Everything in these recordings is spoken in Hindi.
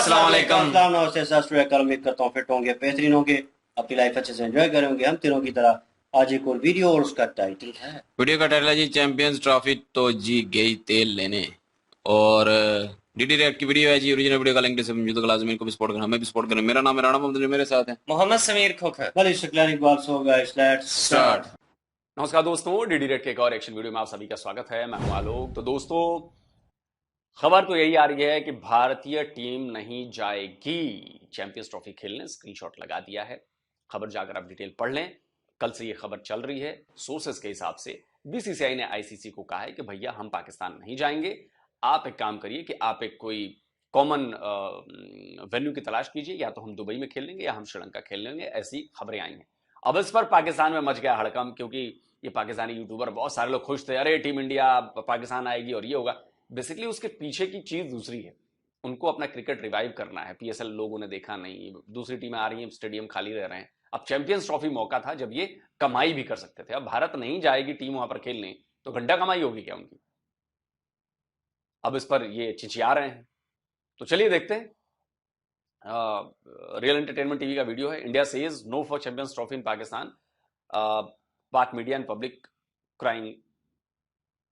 अस्सलाम वालेकुम। अस्सलाम नमस्ते सत श्री अकाल। उम्मीद करता हूँ फिट होंगे, बेहतरीन होंगे, अपनी लाइफ अच्छे से एंजॉय करेंगे। हम तीनों की तरह आज एक और वीडियो और उसका टाइटल है। वीडियो का टाइटल है जी चैंपियंस ट्रॉफी तो जी गई तेल लेने। और डीडी रेड की वीडियो है जी। ओरिजिनल वीडियो का लिंक डिस्क्रिप्शन में, तो लाजमी इनको भी सपोर्ट करें, हमें भी सपोर्ट करें। मेरा नाम है राणा मोहम्मद, जो मेरे साथ है मोहम्मद समीर खोखर। कल इस क्लैनिक बात so guys, let's start. Start. नमस्कार दोस्तों, डीडी रेड के एक और एक्शन वीडियो में आप सभी का स्वागत है। मैं हूं आलोक। तो दोस्तों, खबर तो यही आ रही है कि भारतीय टीम नहीं जाएगी चैंपियंस ट्रॉफी खेलने। स्क्रीनशॉट लगा दिया है, खबर जाकर आप डिटेल पढ़ लें। कल से ये खबर चल रही है। सोर्सेस के हिसाब से बीसीसीआई ने आईसीसी को कहा है कि भैया हम पाकिस्तान नहीं जाएंगे, आप एक काम करिए कि आप एक कोई कॉमन वेन्यू की तलाश कीजिए, या तो हम दुबई में खेल लेंगे या हम श्रीलंका खेल लेंगे। ऐसी खबरें आई हैं। अब इस पर पाकिस्तान में मच गया हड़कंप, क्योंकि ये पाकिस्तानी यूट्यूबर बहुत सारे लोग खुश थे, अरे टीम इंडिया पाकिस्तान आएगी और ये होगा। बेसिकली उसके पीछे की चीज दूसरी है। उनको अपना क्रिकेट रिवाइव करना है। पीएसएल लोगों ने देखा नहीं, दूसरी टीमें आ रही हैं, स्टेडियम खाली रह रहे हैं। अब चैंपियंस ट्रॉफी मौका था जब ये कमाई भी कर सकते थे। अब भारत नहीं जाएगी टीम वहां पर खेलने, तो घंटा कमाई होगी क्या उनकी? अब इस पर ये चिचिया रहे हैं। तो चलिए देखते हैं। रियल एंटरटेनमेंट टीवी का वीडियो है। India says no for champions trophy in Pakistan, Pak media and public crying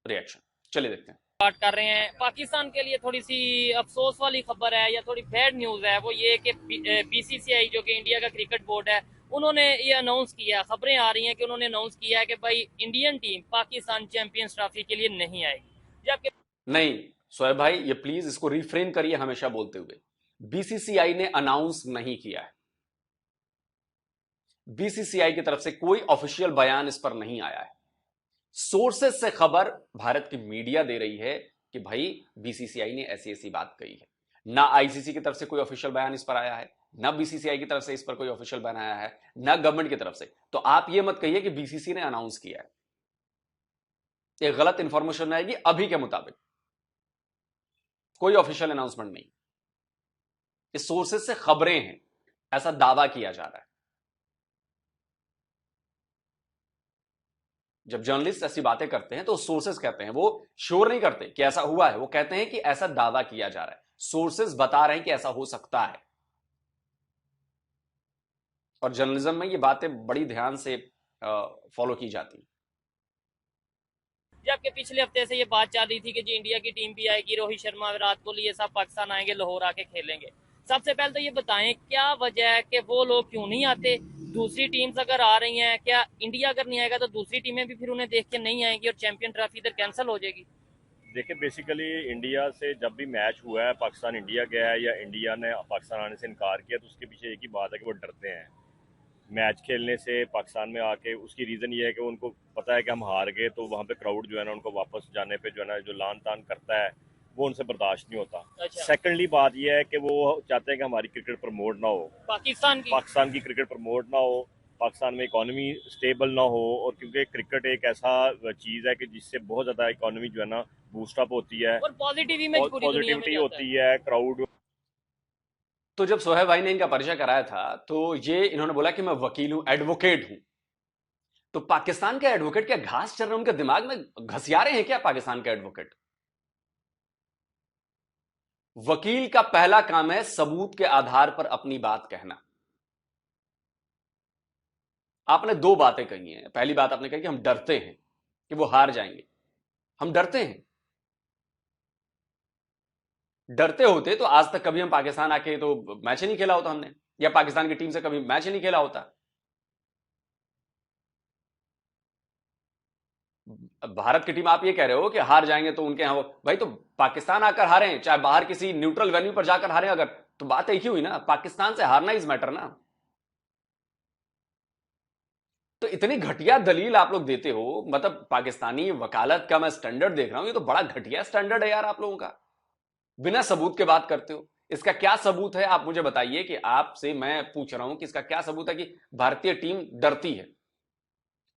reaction. चलिए देखते हैं। बात कर रहे हैं। पाकिस्तान के लिए थोड़ी सी अफसोस वाली खबर है या थोड़ी बैड न्यूज है, वो ये कि बीसीसीआई जो कि इंडिया का क्रिकेट बोर्ड है, उन्होंने ये अनाउंस किया, खबरें आ रही हैं कि उन्होंने अनाउंस किया है कि भाई Indian team Pakistan champions trophy के लिए नहीं आएगी। जबकि नहीं शोएब भाई, ये प्लीज इसको रिफ्रेन करिए हमेशा बोलते हुए। बीसीसीआई ने अनाउंस नहीं किया है। बीसीसीआई की तरफ से कोई ऑफिशियल बयान इस पर नहीं आया है। सोर्सेस से खबर भारत की मीडिया दे रही है कि भाई बीसीसीआई ने ऐसी ऐसी बात कही है। ना आईसीसी की तरफ से कोई ऑफिशियल बयान इस पर आया है, ना बीसीसीआई की तरफ से इस पर कोई ऑफिशियल बयान आया है, ना गवर्नमेंट की तरफ से। तो आप ये मत कहिए कि बीसीसी ने अनाउंस किया है। ये गलत इंफॉर्मेशन आएगी। अभी के मुताबिक कोई ऑफिशियल अनाउंसमेंट नहीं। इस सोर्सेस से खबरें हैं, ऐसा दावा किया जा रहा है। जब जर्नलिस्ट ऐसी बातें करते हैं तो सोर्सेस कहते हैं, वो श्योर नहीं करते कि ऐसा हुआ है, वो कहते हैं कि ऐसा दावा किया जा रहा है। सोर्सेस बता रहे हैं कि ऐसा हो सकता है। और जर्नलिज्म में ये बातें बड़ी ध्यान से फॉलो की जाती हैं। जबकि पिछले हफ्ते से ये बात चल रही थी कि जी इंडिया की टीम भी आएगी, रोहित शर्मा, विराट कोहली, ये सब पाकिस्तान आएंगे, लाहौर आके खेलेंगे। सबसे पहले तो ये बताएं क्या वजह है कि वो लोग क्यों नहीं आते? दूसरी टीम्स अगर आ रही हैं, क्या इंडिया अगर नहीं आएगा तो दूसरी टीमें भी फिर उन्हें देख के नहीं आएंगी और चैंपियन ट्रॉफी इधर कैंसिल हो जाएगी? देखिए, बेसिकली इंडिया से जब भी मैच हुआ है, पाकिस्तान इंडिया गया है या इंडिया ने पाकिस्तान आने से इनकार किया, तो उसके पीछे एक ही बात है कि वो डरते हैं मैच खेलने से पाकिस्तान में आके। उसकी रीज़न ये है कि उनको पता है कि हम हार गए, तो वहाँ पे क्राउड जो है ना, उनको वापस जाने पे जो है ना, जो लान तान करता है, वो उनसे बर्दाश्त नहीं होता। अच्छा। सेकेंडली बात यह है कि वो चाहते हैं कि हमारी क्रिकेट प्रमोट ना हो, पाकिस्तान की क्रिकेट प्रमोट ना हो, पाकिस्तान में इकोनॉमी स्टेबल ना हो। और क्योंकि क्रिकेट एक ऐसा चीज़ है कि जिससे बहुत ज़्यादा इकोनॉमी जो है ना बूस्टअप होती है और पॉजिटिविटी होती है, क्राउड। तो जब सोहेब भाई ने इनका परिचय कराया था, तो ये इन्होंने बोला कि मैं वकील हूं, एडवोकेट हूं। तो पाकिस्तान के एडवोकेट क्या घास चल रहे हैं उनके दिमाग में? घसियारे हैं क्या पाकिस्तान के एडवोकेट? वकील का पहला काम है सबूत के आधार पर अपनी बात कहना। आपने दो बातें कही हैं। पहली बात आपने कही कि हम डरते हैं कि वो हार जाएंगे। हम डरते हैं? डरते होते तो आज तक कभी हम पाकिस्तान आके तो मैच ही नहीं खेला होता हमने, या पाकिस्तान की टीम से कभी मैच ही नहीं खेला होता। भारत की टीम आप ये कह रहे हो कि हार जाएंगे तो उनके यहां भाई, तो पाकिस्तान आकर हारे, चाहे बाहर किसी न्यूट्रल वेन्यू पर जाकर हारे, अगर तो बात एक ही हुई ना, पाकिस्तान से हारना इज मैटर ना। तो इतनी घटिया दलील आप लोग देते हो, मतलब पाकिस्तानी वकालत का मैं स्टैंडर्ड देख रहा हूं, ये तो बड़ा घटिया स्टैंडर्ड है यार आप लोगों का। बिना सबूत के बात करते हो। इसका क्या सबूत है आप मुझे बताइए, कि आपसे मैं पूछ रहा हूं कि इसका क्या सबूत है कि भारतीय टीम डरती है?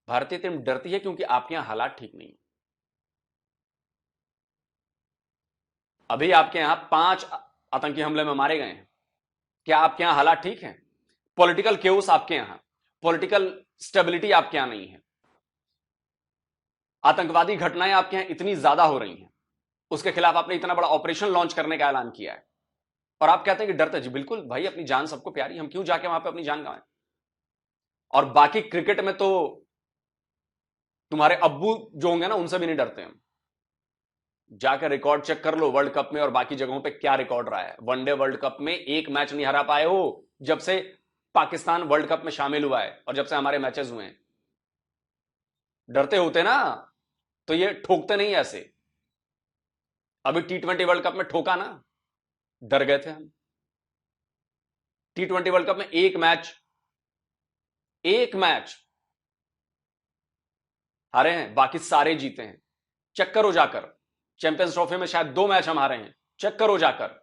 भारतीय टीम डरती है क्योंकि आपके यहां हालात ठीक नहीं है। अभी आपके यहां 5 आतंकी हमले में मारे गए हैं। क्या आपके यहां हालात ठीक हैं? पॉलिटिकल केओस आपके यहां, पॉलिटिकल स्टेबिलिटी आपके यहां नहीं है। आतंकवादी घटनाएं आपके यहां इतनी ज्यादा हो रही हैं, उसके खिलाफ आपने इतना बड़ा ऑपरेशन लॉन्च करने का ऐलान किया है। और आप कहते हैं कि डरते। जी बिल्कुल भाई, अपनी जान सबको प्यारी, हम क्यों जाके वहां पे अपनी जान गंवाएं। और बाकी क्रिकेट में तो तुम्हारे अब्बू जो होंगे ना, उनसे भी नहीं डरते हम। जाकर रिकॉर्ड चेक कर लो वर्ल्ड कप में और बाकी जगहों पे क्या रिकॉर्ड रहा है। वनडे वर्ल्ड कप में एक मैच नहीं हरा पाए हो जब से पाकिस्तान वर्ल्ड कप में शामिल हुआ है और जब से हमारे मैचेस हुए हैं। डरते होते ना तो ये ठोकते नहीं ऐसे। अभी T20 वर्ल्ड कप में ठोका ना, डर गए थे हम। T20 वर्ल्ड कप में एक मैच हारे हैं, बाकी सारे जीते हैं। चेक करो जाकर। चैंपियंस ट्रॉफी में शायद 2 मैच हम हारे हैं, चेक करो जाकर।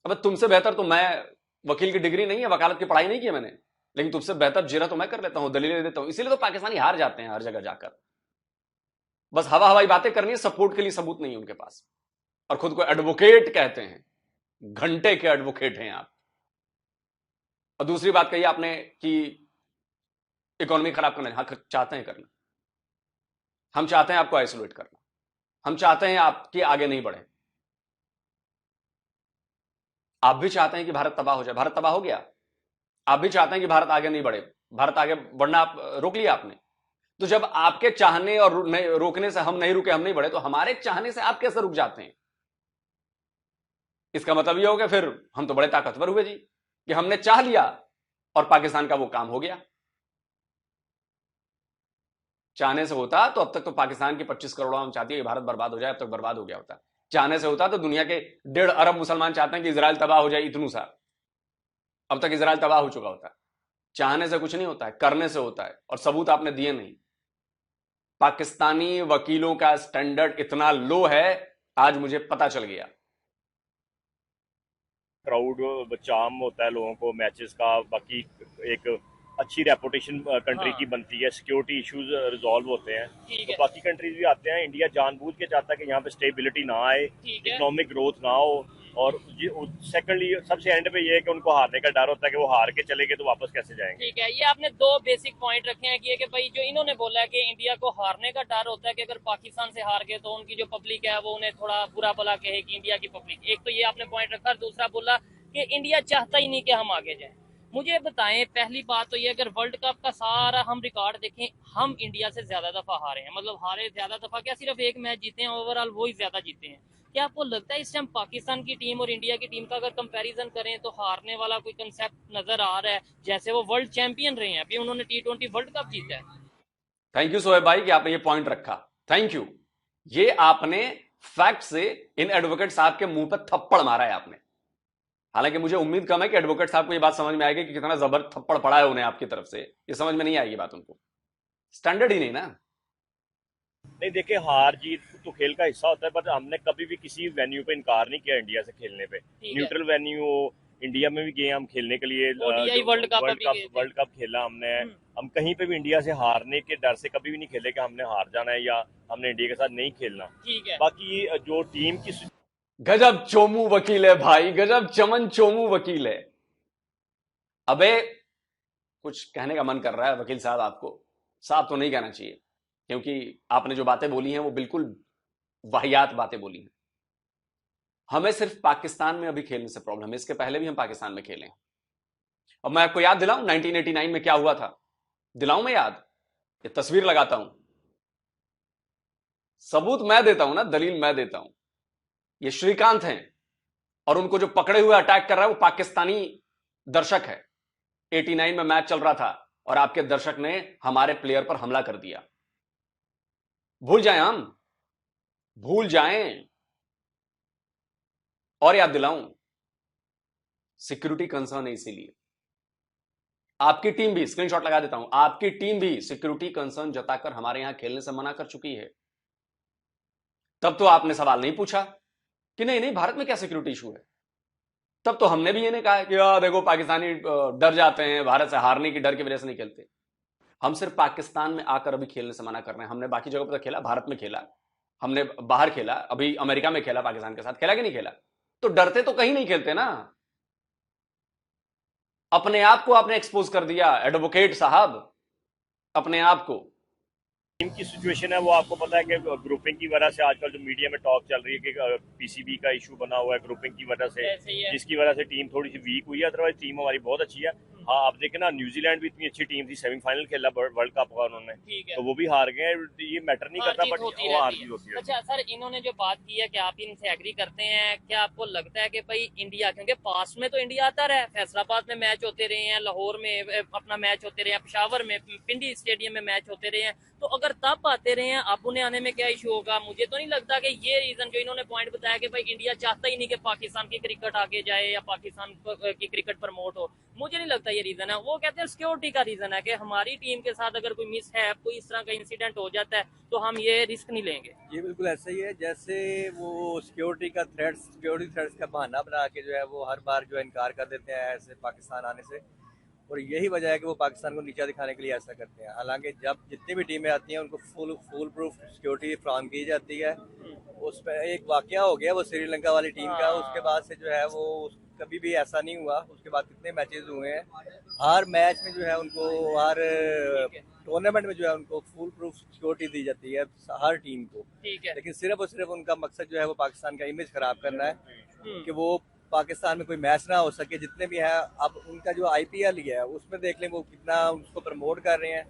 अब तुमसे बेहतर तो मैं, वकील की डिग्री नहीं है, वकालत की पढ़ाई नहीं की मैंने, लेकिन तुमसे बेहतर जिरा तो मैं कर लेता हूं, दलीलें देता हूं। इसीलिए तो पाकिस्तानी हार जाते हैं हर जगह जाकर। बस हवा हवाई बातें करनी है, सपोर्ट के लिए सबूत नहीं है उनके पास। और खुद को एडवोकेट कहते हैं, घंटे के एडवोकेट हैं आप। और दूसरी बात कही आपने कि इकोनॉमी खराब करना, हाँ चाहते हैं करना। हम चाहते हैं आपको आइसोलेट करना, हम चाहते हैं आपके आगे नहीं बढ़े। आप भी चाहते हैं कि भारत तबाह हो जाए। भारत तबाह हो गया। आप भी चाहते हैं कि भारत आगे नहीं बढ़े। भारत आगे बढ़ना आप रोक लिया आपने। तो जब आपके चाहने और रोकने से हम नहीं रुके, हम नहीं बढ़े, तो हमारे चाहने से आप कैसे रुक जाते हैं? इसका मतलब यह हो गया फिर हम तो बड़े ताकतवर हुए जी, कि हमने चाह लिया और पाकिस्तान का वो काम हो गया। चाहने से होता तो अब तक तो पाकिस्तान की 25 करोड़ आवाम चाहती है कि भारत बर्बाद हो जाए, अब तक बर्बाद हो गया होता। चाहने से होता तो दुनिया के 1.5 अरब मुसलमान चाहते हैं कि इजराइल तबाह हो जाए, इतनू सा, अब तक इजराइल तबाह हो चुका होता। चाहने से कुछ नहीं होता है, करने से होता है। और सबूत आपने दिए नहीं। पाकिस्तानी वकीलों का स्टैंडर्ड इतना लो है, आज मुझे पता चल गया। क्राउड चार्म होता है लोगों को मैचेस का, बाकी एक अच्छी रेपुटेशन कंट्री की बनती है, सिक्योरिटी इश्यूज रिजॉल्व होते हैं। तो बाकी कंट्रीज भी आते हैं। इंडिया जानबूझ के चाहता है कि यहाँ पे स्टेबिलिटी ना आए, इकोनॉमिक ग्रोथ ना हो। और सेकंडली सबसे एंड पे ये है कि उनको हारने का डर होता है कि वो हार के चले गए तो वापस कैसे जाएंगे। ठीक है, ये आपने 2 बेसिक पॉइंट रखे हैं कि भाई जो इन्होंने बोला है कि इंडिया को हारने का डर होता है कि अगर पाकिस्तान से हार गए तो उनकी जो पब्लिक है वो उन्हें थोड़ा बुरा भला कहे कि इंडिया की पब्लिक। एक तो ये आपने पॉइंट रखा। दूसरा बोला कि इंडिया चाहता ही नहीं कि हम आगे जाएं। मुझे बताएं, पहली बात तो ये, अगर वर्ल्ड कप का सारा हम रिकॉर्ड देखें, हम इंडिया से ज्यादा दफा हारे हैं। मतलब हारे ज्यादा दफा क्या, सिर्फ एक मैच जीते हैं, ओवरऑल वो ही ज्यादा जीते हैं। क्या आपको लगता है इस टाइम पाकिस्तान की टीम और इंडिया की टीम का अगर कंपैरिजन करें तो हारने वाला कोई कंसेप्ट नजर आ रहा है? जैसे वो वर्ल्ड चैंपियन रहे हैं, अभी उन्होंने T20 वर्ल्ड कप जीता है। थैंक यू सोहेब भाई कि आपने ये पॉइंट रखा, थैंक यू। ये आपने फैक्ट से इन एडवोकेट साहब के मुंह पर थप्पड़ मारा है आपने। हालांकि मुझे उम्मीद कम है कि एडवोकेट साहब को ये बात समझ में आएगी कि कितना जबर थप्पड़ पड़ा है उन्हें आपकी तरफ से। ये समझ में नहीं आएगी बात उनको, स्टैंडर्ड ही नहीं ना। नहीं देखिए, हार जीत तो खेल का हिस्सा होता है, पर हमने कभी भी किसी वेन्यू पे इनकार नहीं किया इंडिया से खेलने पे। न्यूट्रल वेन्यू हो, इंडिया में भी गए हम खेलने के लिए, वर्ल्ड कप खेला हमने। हम कहीं पे भी इंडिया से हारने के डर से कभी भी नहीं खेले कि हमने हार जाना है या हमने इंडिया के साथ नहीं खेलना। बाकी जो टीम की गजब चोमू वकील है भाई, गजब चमन चोमू वकील है। अबे कुछ कहने का मन कर रहा है वकील साहब आपको, साहब तो नहीं कहना चाहिए, क्योंकि आपने जो बातें बोली हैं वो बिल्कुल वाहियात बातें बोली हैं। हमें सिर्फ पाकिस्तान में अभी खेलने से प्रॉब्लम है, इसके पहले भी हम पाकिस्तान में खेले हैं। अब मैं आपको याद दिलाऊं 1989 में क्या हुआ था, दिलाऊं मैं याद? ये तस्वीर लगाता हूं, सबूत मैं देता हूं ना, दलील मैं देता हूं। ये श्रीकांत हैं और उनको जो पकड़े हुए अटैक कर रहा है वो पाकिस्तानी दर्शक है। 89 में मैच चल रहा था और आपके दर्शक ने हमारे प्लेयर पर हमला कर दिया। भूल जाएं हम, भूल जाएं। और याद दिलाऊं, सिक्योरिटी कंसर्न है, इसीलिए आपकी टीम भी, स्क्रीनशॉट लगा देता हूं, आपकी टीम भी सिक्योरिटी कंसर्न जताकर हमारे यहां खेलने से मना कर चुकी है। तब तो आपने सवाल नहीं पूछा कि नहीं नहीं भारत में क्या सिक्योरिटी इशू है। तब तो हमने भी ये नहीं कहा कि देखो पाकिस्तानी डर जाते हैं, भारत से हारने की डर की वजह से नहीं खेलते। हम सिर्फ पाकिस्तान में आकर अभी खेलने से मना कर रहे हैं। हमने बाकी जगह पर खेला, भारत में खेला, हमने बाहर खेला, अभी अमेरिका में खेला, पाकिस्तान के साथ खेला कि नहीं खेला। तो डरते तो कहीं नहीं खेलते ना। अपने आप को आपने एक्सपोज कर दिया एडवोकेट साहब, अपने आप को। टीम की सिचुएशन है वो आपको पता है कि ग्रुपिंग की वजह से आजकल जो मीडिया में टॉक चल रही है कि पीसीबी का इशू बना हुआ है ग्रुपिंग की वजह से, ऐसे ही है। जिसकी वजह से टीम थोड़ी सी वीक हुई है। अदरवाइज टीम हमारी बहुत अच्छी है। हाँ, आप देखें ना, न्यूजीलैंड भी इतनी अच्छी टीम थी, सेमीफाइनल खेला वर्ल्ड कप का उन्होंने, ठीक है। तो वो भी हार गए। ये मैटर नहीं करता, बट होती वो हार रहती भी है। होती है। अच्छा सर, इन्होंने जो बात की है कि आप इनसे एग्री करते हैं, क्या आपको लगता है कि भाई इंडिया, क्योंकि पास्ट में तो इंडिया आता रहा है, फैसलाबाद में मैच होते रहे हैं, लाहौर में अपना मैच होते रहे हैं, पेशावर में पिंडी स्टेडियम में मैच होते रहे हैं, तो अगर तब आते रहे हैं, अब उन्हें आने में क्या इशू होगा? मुझे तो नहीं लगता कि ये रीजन जो इन्होंने पॉइंट बताया कि भाई इंडिया चाहता ही नहीं कि पाकिस्तान की क्रिकेट आगे जाए या पाकिस्तान की क्रिकेट प्रमोट हो, मुझे नहीं लगता ये रीजन है। वो कहते हैं सिक्योरिटी का रीजन है कि हमारी टीम के साथ अगर कोई मिस है, कोई इस तरह का इंसिडेंट हो जाता है तो हम ये रिस्क नहीं लेंगे। ये बिल्कुल ऐसा ही है जैसे वो सिक्योरिटी थ्रेट्स का बहाना बना के जो है वो हर बार जो है इनकार कर देते हैं ऐसे पाकिस्तान आने से, और यही वजह है कि वो पाकिस्तान को नीचा दिखाने के लिए ऐसा करते हैं। हालांकि जब जितनी भी टीमें आती हैं उनको फुल प्रूफ सिक्योरिटी फ्राहम की जाती है। उस पर एक वाकया हो गया वो श्रीलंका वाली टीम का, उसके बाद से जो है वो कभी भी ऐसा नहीं हुआ। उसके बाद कितने मैचेस हुए हैं, हर मैच में जो है उनको, हर टूर्नामेंट में जो है उनको फुल प्रूफ सिक्योरिटी दी जाती है हर टीम को। ठीक है। लेकिन सिर्फ और सिर्फ उनका मकसद जो है वो पाकिस्तान का इमेज खराब करना है कि वो पाकिस्तान में कोई मैच ना हो सके। जितने भी हैं, अब उनका जो आईपीएल है उसमें देख लें वो कितना उसको प्रमोट कर रहे हैं,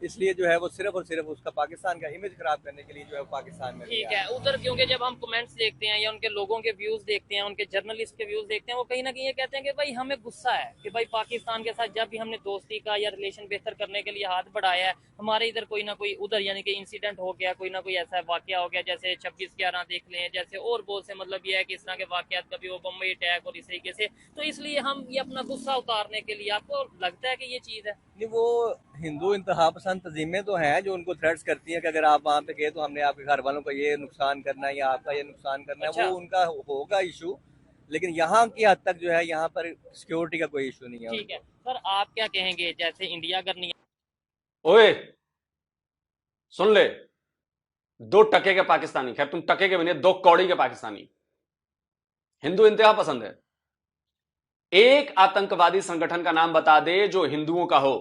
इसलिए जो है वो सिर्फ और सिर्फ उसका पाकिस्तान का इमेज खराब करने के लिए जो है पाकिस्तान में। ठीक है। उधर क्योंकि जब हम कमेंट्स देखते हैं या उनके लोगों के व्यूज देखते हैं, उनके जर्नलिस्ट के व्यूज देखते हैं, वो कहीं ना कहीं ये कहते हैं कि भाई हमें गुस्सा है कि भाई पाकिस्तान के साथ जब भी हमने दोस्ती का या रिलेशन बेहतर करने के लिए हाथ बढ़ाया है, हमारे इधर कोई ना कोई उधर यानी कि इंसिडेंट हो गया, कोई ना कोई ऐसा वाकया हो गया, जैसे 26/11 देख लें, जैसे और बहुत से, मतलब ये है कि इस तरह के वाकयात, कभी वो बम्बई अटैक और इस तरीके से, तो इसलिए हम ये अपना गुस्सा उतारने के लिए, आपको लगता है कि ये चीज है? नहीं, वो हिंदू इंतहा पसंद तंजीमें तो हैं जो उनको थ्रेट्स करती हैं कि अगर आप वहाँ पे गए तो हमने आपके घर वालों को ये नुकसान करना है या आपका ये नुकसान करना है। अच्छा। वो उनका होगा इशू, लेकिन यहाँ की हद तक जो है यहाँ पर सिक्योरिटी का कोई इशू नहीं है। ठीक है सर, आप क्या कहेंगे, जैसे इंडिया अगर नहीं, ओए सुन ले, 2 टके के पाकिस्तानी, खैर तुम टके के भी नहीं, 2 कौड़ी के पाकिस्तानी, हिंदू इंतहा पसंद है। एक आतंकवादी संगठन का नाम बता दे जो हिंदुओं का हो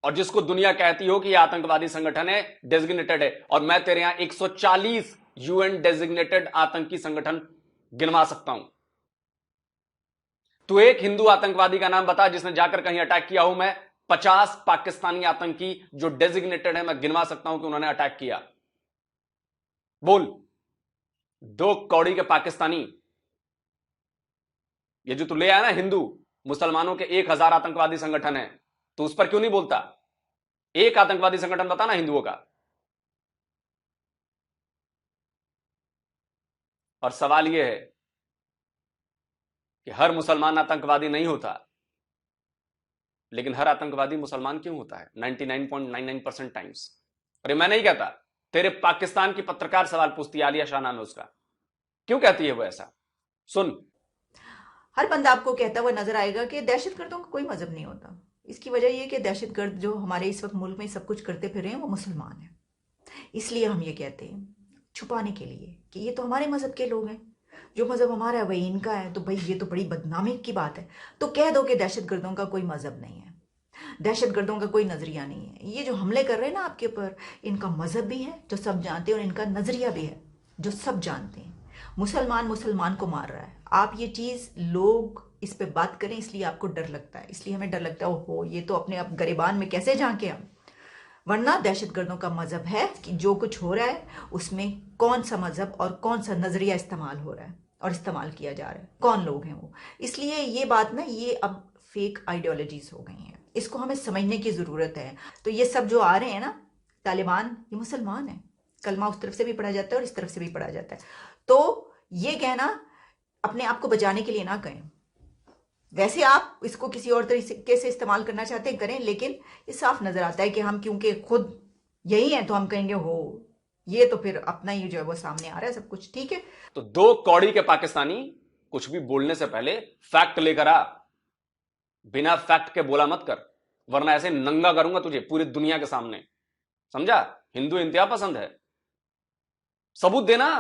और जिसको दुनिया कहती हो कि यह आतंकवादी संगठन है, डेजिग्नेटेड है। और मैं तेरे यहां 140 यूएन डेजिग्नेटेड आतंकी संगठन गिनवा सकता हूं। तू एक हिंदू आतंकवादी का नाम बता जिसने जाकर कहीं अटैक किया हो। मैं 50 पाकिस्तानी आतंकी जो डेजिग्नेटेड है मैं गिनवा सकता हूं कि उन्होंने अटैक किया। बोल। 2 कौड़ी के पाकिस्तानी। ये जो तू ले आया ना, हिंदू मुसलमानों के 1000 आतंकवादी संगठन है, तो उस पर क्यों नहीं बोलता? एक आतंकवादी संगठन बता ना हिंदुओं का। और सवाल यह है कि हर मुसलमान आतंकवादी नहीं होता, लेकिन हर आतंकवादी मुसलमान क्यों होता है 99.99% टाइम्स। अरे मैं नहीं कहता, तेरे पाकिस्तान की पत्रकार सवाल पूछती, आलिया शाह नाम है उसका, क्यों कहती है वो ऐसा? सुन। हर बंदा आपको कहता हुआ नजर आएगा कि दहशतगर्दों का कोई मजहब नहीं होता। इसकी वजह यह कि दहशतगर्द जो हमारे इस वक्त मुल्क में सब कुछ करते फिर रहे हैं वो मुसलमान हैं। इसलिए हम ये कहते हैं छुपाने के लिए कि ये तो हमारे मजहब के लोग हैं, जो मजहब हमारा है वही इनका है, तो भाई ये तो बड़ी बदनामी की बात है। तो कह दो कि दहशतगर्दों का कोई मजहब नहीं है, दहशतगर्दों का कोई नजरिया नहीं है। ये जो हमले कर रहे हैं ना आपके ऊपर, इनका मजहब भी है जो सब जानते हैं और इनका नजरिया भी है जो सब जानते हैं। मुसलमान मुसलमान को मार रहा है। आप ये चीज लोग इस पे बात करें इसलिए आपको डर लगता है, इसलिए हमें डर लगता है ओहो ये तो अपने आप गरिबान में कैसे झांके हम। वरना दहशतगर्दों का मजहब है कि जो कुछ हो रहा है उसमें कौन सा मजहब और कौन सा नजरिया इस्तेमाल हो रहा है और इस्तेमाल किया जा रहा है, कौन लोग हैं वो। इसलिए ये बात ना, ये अब फेक आइडियोलॉजीज हो गई हैं, इसको हमें समझने की जरूरत है। तो ये सब जो आ रहे हैं ना तालिबान, ये मुसलमान है, कलमा उस तरफ से भी पढ़ा जाता है और इस तरफ से भी पढ़ा जाता है। तो ये कहना अपने आप को बचाने के लिए ना कहें। वैसे आप इसको किसी और तरीके से इस्तेमाल करना चाहते हैं करें, लेकिन ये साफ नजर आता है कि हम क्योंकि खुद यही हैं तो हम कहेंगे हो ये तो फिर अपना ही जो है वो सामने आ रहा है सब कुछ। ठीक है, तो 2 कौड़ी के पाकिस्तानी, कुछ भी बोलने से पहले फैक्ट लेकर आ, बिना फैक्ट के बोला मत कर, वरना ऐसे नंगा करूंगा तुझे पूरी दुनिया के सामने, समझा? हिंदू इंतहा पसंद है, सबूत देना।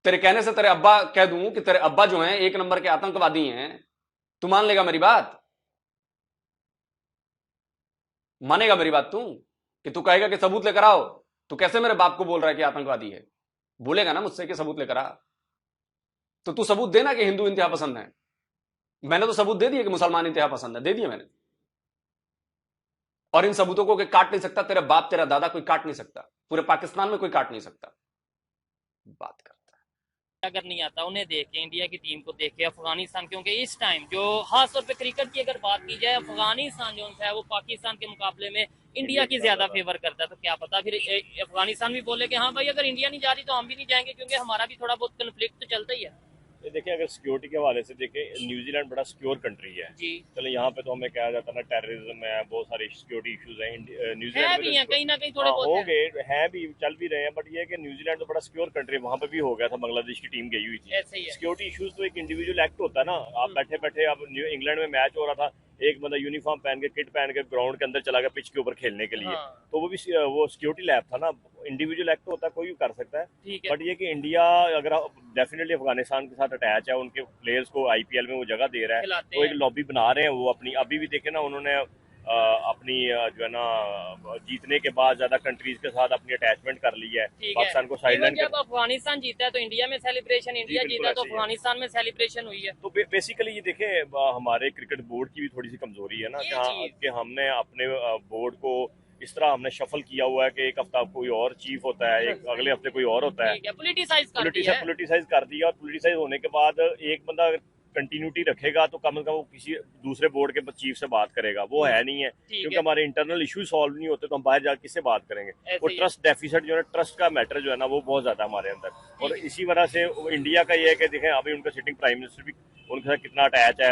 तेरे कहने से तेरे अब्बा कह दूं कि तेरे अब्बा जो हैं 1 नंबर के आतंकवादी हैं, तू मान लेगा मेरी बात? मानेगा मेरी बात तू कि तू कहेगा कि सबूत लेकर आओ, तू कैसे मेरे बाप को बोल रहा है कि आतंकवादी है? बोलेगा ना मुझसे कि सबूत लेकर आ, तो तू सबूत देना कि हिंदू इंतहा पसंद है। मैंने तो सबूत दे दिए कि मुसलमान इंतहा पसंद है, दे दिए मैंने। और इन सबूतों को कोई काट नहीं सकता, तेरा बाप तेरा दादा कोई काट नहीं सकता, पूरे पाकिस्तान में कोई काट नहीं सकता। बात करता है अगर नहीं आता उन्हें देखे, इंडिया की टीम को देखे, अफगानिस्तान, क्योंकि इस टाइम जो खास तौर पे क्रिकेट की अगर बात की जाए, अफगानिस्तान जो है वो पाकिस्तान के मुकाबले में इंडिया की ज्यादा फेवर करता है। तो क्या पता फिर अफगानिस्तान भी बोले कि हाँ भाई अगर इंडिया नहीं जा रही तो हम भी नहीं जाएंगे, क्योंकि हमारा भी थोड़ा बहुत कन्फ्लिक्ट तो चलता ही है। ये देखिए, अगर सिक्योरिटी के हवाले से देखें, न्यूजीलैंड बड़ा सिक्योर कंट्री है जी, चलो, यहाँ पे तो हमें कहा जाता है ना टेररिज्म है, बहुत सारे सिक्योरिटी इश्यूज हैं है न्यूजीलैंड भी में। है कहीं ना कहीं थोड़े बहुत होंगे, हैं भी, चल भी रहे हैं, बट ये है कि न्यूजीलैंड तो बड़ा सिक्योर कंट्री है, वहाँ पे भी हो गया था, बांग्लादेश की टीम गई हुई थी। ऐसे ही है। सिक्योरिटी इश्यूज तो एक इंडिविजुअल एक्ट होता है ना, आप बैठे बैठे, अब इंग्लैंड में मैच हो रहा था, एक बंदा यूनिफॉर्म पहन के, किट पहन के ग्राउंड के अंदर चला गया पिच के ऊपर खेलने के लिए, हाँ। तो वो भी वो सिक्योरिटी लैब था ना, इंडिविजुअल एक्ट होता है, कोई भी कर सकता है। ठीक है। बट ये कि इंडिया अगर डेफिनेटली अफगानिस्तान के साथ अटैच है, उनके प्लेयर्स को आईपीएल में वो जगह दे रहा है, खिलाते तो एक हैं। लॉबी बना रहे हैं वो अपनी। अभी भी देखे ना, उन्होंने अपनी जो है ना जीतने के बाद ज्यादा कंट्रीज के साथ अपनी अटैचमेंट कर ली है, ठीक है। पाकिस्तान को इवन साइडलाइन जब अफगानिस्तान जीता है तो इंडिया में सेलिब्रेशन, इंडिया बिल्कुल जीता तो ऐसे ही है। अफगानिस्तान में सेलिब्रेशन हुई है। तो बेसिकली ये देखें, हमारे क्रिकेट बोर्ड की भी थोड़ी सी कमजोरी है ना, ये चीज़। कि हमने अपने बोर्ड को इस तरह हमने शफल किया हुआ है कि एक हफ्ता कोई और चीफ होता है, एक अगले हफ्ते कोई और होता है, ठीक है, पोलिटिसाइज कर दिया है। पोलिटिसाइज कर दिया। और पोलिटिसाइज होने के बाद एक बंदा कंटिन्यूटी रखेगा तो कम से कम वो किसी दूसरे बोर्ड के चीफ से बात करेगा, वो है नहीं है, क्योंकि है। हमारे इंटरनल इशू सॉल्व नहीं होते तो हम बाहर जाकर किससे बात करेंगे। ऐसे वो ही है। ट्रस्ट डेफिसिट जो है, ट्रस्ट का मैटर जो है ना, वो बहुत ज्यादा हमारे अंदर। और इसी वजह से इंडिया का ये है कि देखें अभी उनका सिटिंग प्राइम मिनिस्टर भी उनके साथ कितना अटैच है,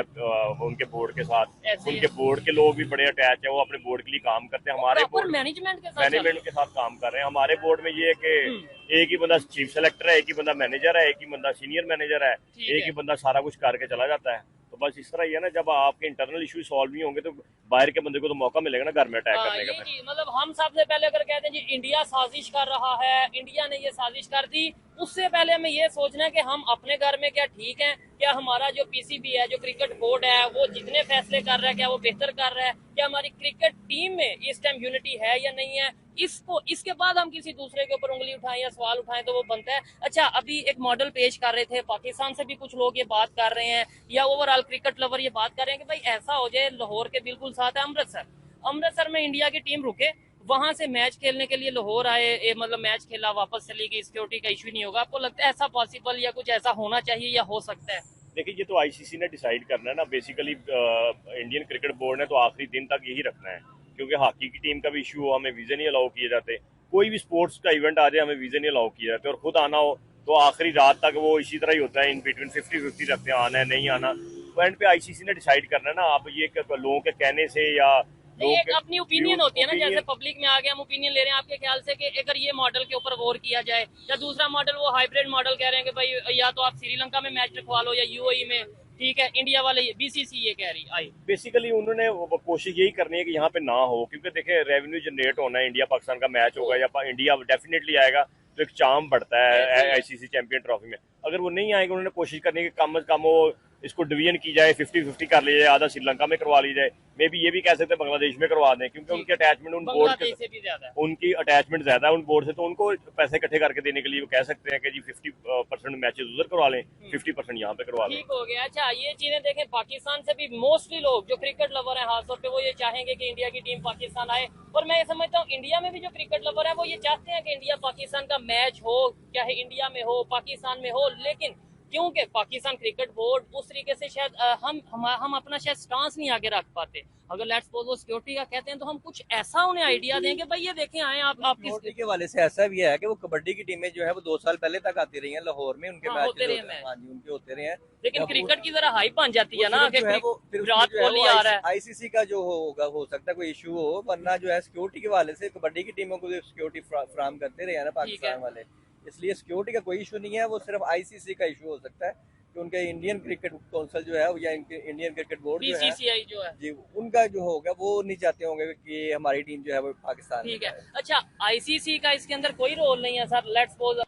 उनके बोर्ड के साथ, ऐसे ही उनके बोर्ड के लोग भी बड़े अटैच है, वो अपने बोर्ड के लिए काम करते हैं, हमारे प्रॉपर बोर्ड मैनेजमेंट के साथ चल रहे मैनेजमेंट के साथ काम कर रहे हैं। हमारे बोर्ड में ये है कि एक ही बंदा चीफ सेलेक्टर है, एक ही बंदा मैनेजर है, एक ही बंदा सीनियर मैनेजर है, ठीक एक है। ही बंदा सारा कुछ करके चला जाता है। तो बस इस तरह ही है ना, जब आपके इंटरनल इशू सॉल्व नहीं होंगे तो बाहर के बंदे को तो मौका मिलेगा ना घर में अटैक करने का। ये जी, मतलब हम सबसे पहले अगर कहते हैं जी इंडिया साजिश कर रहा है, इंडिया ने ये साजिश कर दी, उससे पहले हमें ये सोचना है कि हम अपने घर में क्या ठीक है, क्या हमारा जो पीसीबी है, जो क्रिकेट बोर्ड है, वो जितने फैसले कर रहा है क्या वो बेहतर कर रहा है, क्या हमारी क्रिकेट टीम में इस टाइम यूनिटी है या नहीं है। इसके बाद हम किसी दूसरे के ऊपर उंगली उठाएं या सवाल उठाएं तो वो बनता है। अच्छा, अभी एक मॉडल पेश कर रहे थे, पाकिस्तान से भी कुछ लोग ये बात कर रहे हैं या ओवरऑल क्रिकेट लवर ये बात कर रहे हैं कि भाई ऐसा हो जाए, लाहौर के बिल्कुल साथ है अमृतसर में इंडिया की टीम रुके, वहां से मैच खेलने के लिए लाहौर आए, मतलब मैच खेला वापस चली गई, सिक्योरिटी का इश्यू नहीं होगा। आपको लगता है ऐसा पॉसिबल या कुछ ऐसा होना चाहिए या हो सकता है? देखिए, ये तो आईसीसी ने डिसाइड करना है ना, बेसिकली इंडियन क्रिकेट बोर्ड ने तो आखिरी दिन तक यही रखना है, क्योंकि हॉकी की टीम का भी इशू हो, हमें वीज़े नहीं अलाउ किए जाते, कोई भी स्पोर्ट्स का इवेंट आ जाए हमें वीज़े नहीं अलाउ किए जाते, और खुद आना हो तो आखिरी रात तक वो इसी तरह ही होता है, इन बिटवीन 50-50 रखते हैं, आना है नहीं आना। तो एंड पे आईसीसी ने डिसाइड करना है ना, आप ये लोगों के कहने से या एक अपनी ओपिनियन होती है ना, जैसे पब्लिक में आ गया हम ओपिनियन ले रहे हैं, आपके ख्याल से कि अगर ये मॉडल के ऊपर गौर किया जाए, या दूसरा मॉडल वो हाइब्रिड मॉडल कह रहे हैं कि भाई या तो आप श्रीलंका में मैच रखवा लो या यूएई में, ठीक है, इंडिया वाले बीसीसी ये कह रही आई। बेसिकली उन्होंने कोशिश यही करनी है कि यहाँ पे ना हो, क्योंकि देखें रेवेन्यू जनरेट होना है, इंडिया पाकिस्तान का मैच होगा या इंडिया डेफिनेटली आएगा तो एक चार्म बढ़ता है आईसीसी चैंपियन ट्रॉफी में। अगर वो नहीं आएगा, उन्होंने कोशिश करनी है कि कम से कम वो इसको डिवीजन की जाए, 50-50 कर ली जाए, आधा श्रीलंका में करवा ली जाए, मे बी ये भी कह सकते हैं बांग्लादेश में करवा दें, क्योंकि उनकी अटैचमेंट उन बोर्ड से भी ज्यादा है, उनकी अटैचमेंट ज्यादा है उन बोर्ड से, तो उनको पैसे इकट्ठे करके देने के लिए वो कह सकते हैं कि जी 50% मैचेस उधर करवा लें, 50% यहाँ पे करवा लें। ठीक हो गया। अच्छा, ये चीजें देखें, पाकिस्तान से भी मोस्टली लोग जो क्रिकेट लवर है खासतौर पे, वो ये चाहेंगे कि इंडिया की टीम पाकिस्तान आए, और मैं ये समझता हूँ इंडिया में भी जो क्रिकेट लवर है वो ये चाहते हैं कि इंडिया पाकिस्तान का मैच हो, चाहे इंडिया में हो पाकिस्तान में हो, लेकिन क्योंकि पाकिस्तान क्रिकेट बोर्ड उस तरीके से शायद हम अपना शायद स्टांस नहीं आगे रख पाते। अगर लेट्स सपोज वो सिक्योरिटी का कहते हैं तो हम कुछ ऐसा उन्हें आइडिया देंगे, भाई ये देखें आए आप सिक्योरिटी के वाले से ऐसा भी है कि वो कबड्डी की टीमें जो है वो 2 साल पहले तक आती रही हैं लाहौर में, उनके मैच होते रहे हैं। हाँ जी, उनके होते रहे हैं, लेकिन क्रिकेट की जरा हाइप बन जाती है ना, विराट कोहली आ रहा है, आईसीसी का जो होगा हो सकता है कोई इशू हो, वरना जो है सिक्योरिटी के वाले से कबड्डी की टीमों को सिक्योरिटी फ्राहम करते रहे हैं ना पाकिस्तान वाले, इसलिए सिक्योरिटी का कोई इशू नहीं है, वो सिर्फ आईसीसी का इशू हो सकता है कि उनके इंडियन क्रिकेट काउंसिल जो है या इंडियन क्रिकेट बोर्ड बीसीसीआई जो है जी, उनका जो होगा वो नहीं चाहते होंगे कि हमारी टीम जो है वो पाकिस्तान। ठीक है। अच्छा, आईसीसी का इसके अंदर कोई रोल नहीं है सर, लेट्स सपोज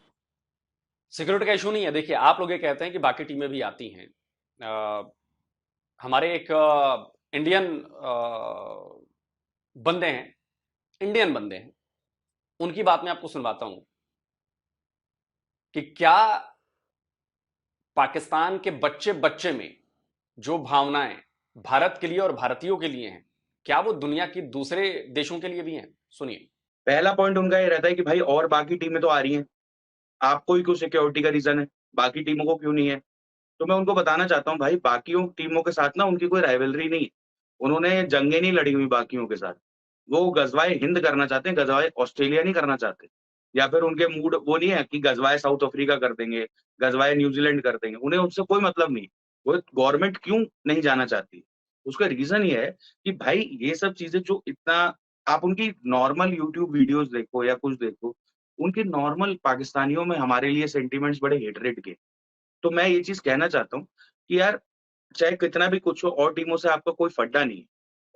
सिक्योरिटी का इशू नहीं है। देखिए, आप लोग ये कहते हैं कि बाकी टीमें भी आती हैं, हमारे एक इंडियन बंदे हैं, उनकी बात मैं आपको सुनवाता हूं कि क्या पाकिस्तान के बच्चे बच्चे में जो भावनाएं भारत के लिए और भारतीयों के लिए हैं, क्या वो दुनिया की दूसरे देशों के लिए भी हैं? सुनिए। पहला पॉइंट उनका ये रहता है कि भाई और बाकी टीमें तो आ रही हैं, आपको ही क्यों सिक्योरिटी का रीजन है, बाकी टीमों को क्यों नहीं है? तो मैं उनको बताना चाहता हूँ भाई, बाकियों टीमों के साथ ना उनकी कोई राइवलरी नहीं है, उन्होंने जंगें नहीं लड़ी हुई बाकियों के साथ। वो गजवाए हिंद करना चाहते हैं, गजवाए ऑस्ट्रेलिया नहीं करना चाहते। या फिर उनके मूड वो नहीं है कि गजवाए साउथ अफ्रीका कर देंगे, गजवाए न्यूजीलैंड कर देंगे, उन्हें उससे कोई मतलब नहीं। वो गवर्नमेंट क्यों नहीं जाना चाहती? उसका रीजन ये है कि भाई ये सब चीजें जो इतना, आप उनकी नॉर्मल यूट्यूब वीडियोस देखो या कुछ देखो, उनके नॉर्मल पाकिस्तानियों में हमारे लिए सेंटिमेंट्स बड़े हेटरेट के। तो मैं ये चीज कहना चाहता हूँ कि यार चाहे कितना भी कुछ हो, और टीमों से आपका कोई फड्डा नहीं है,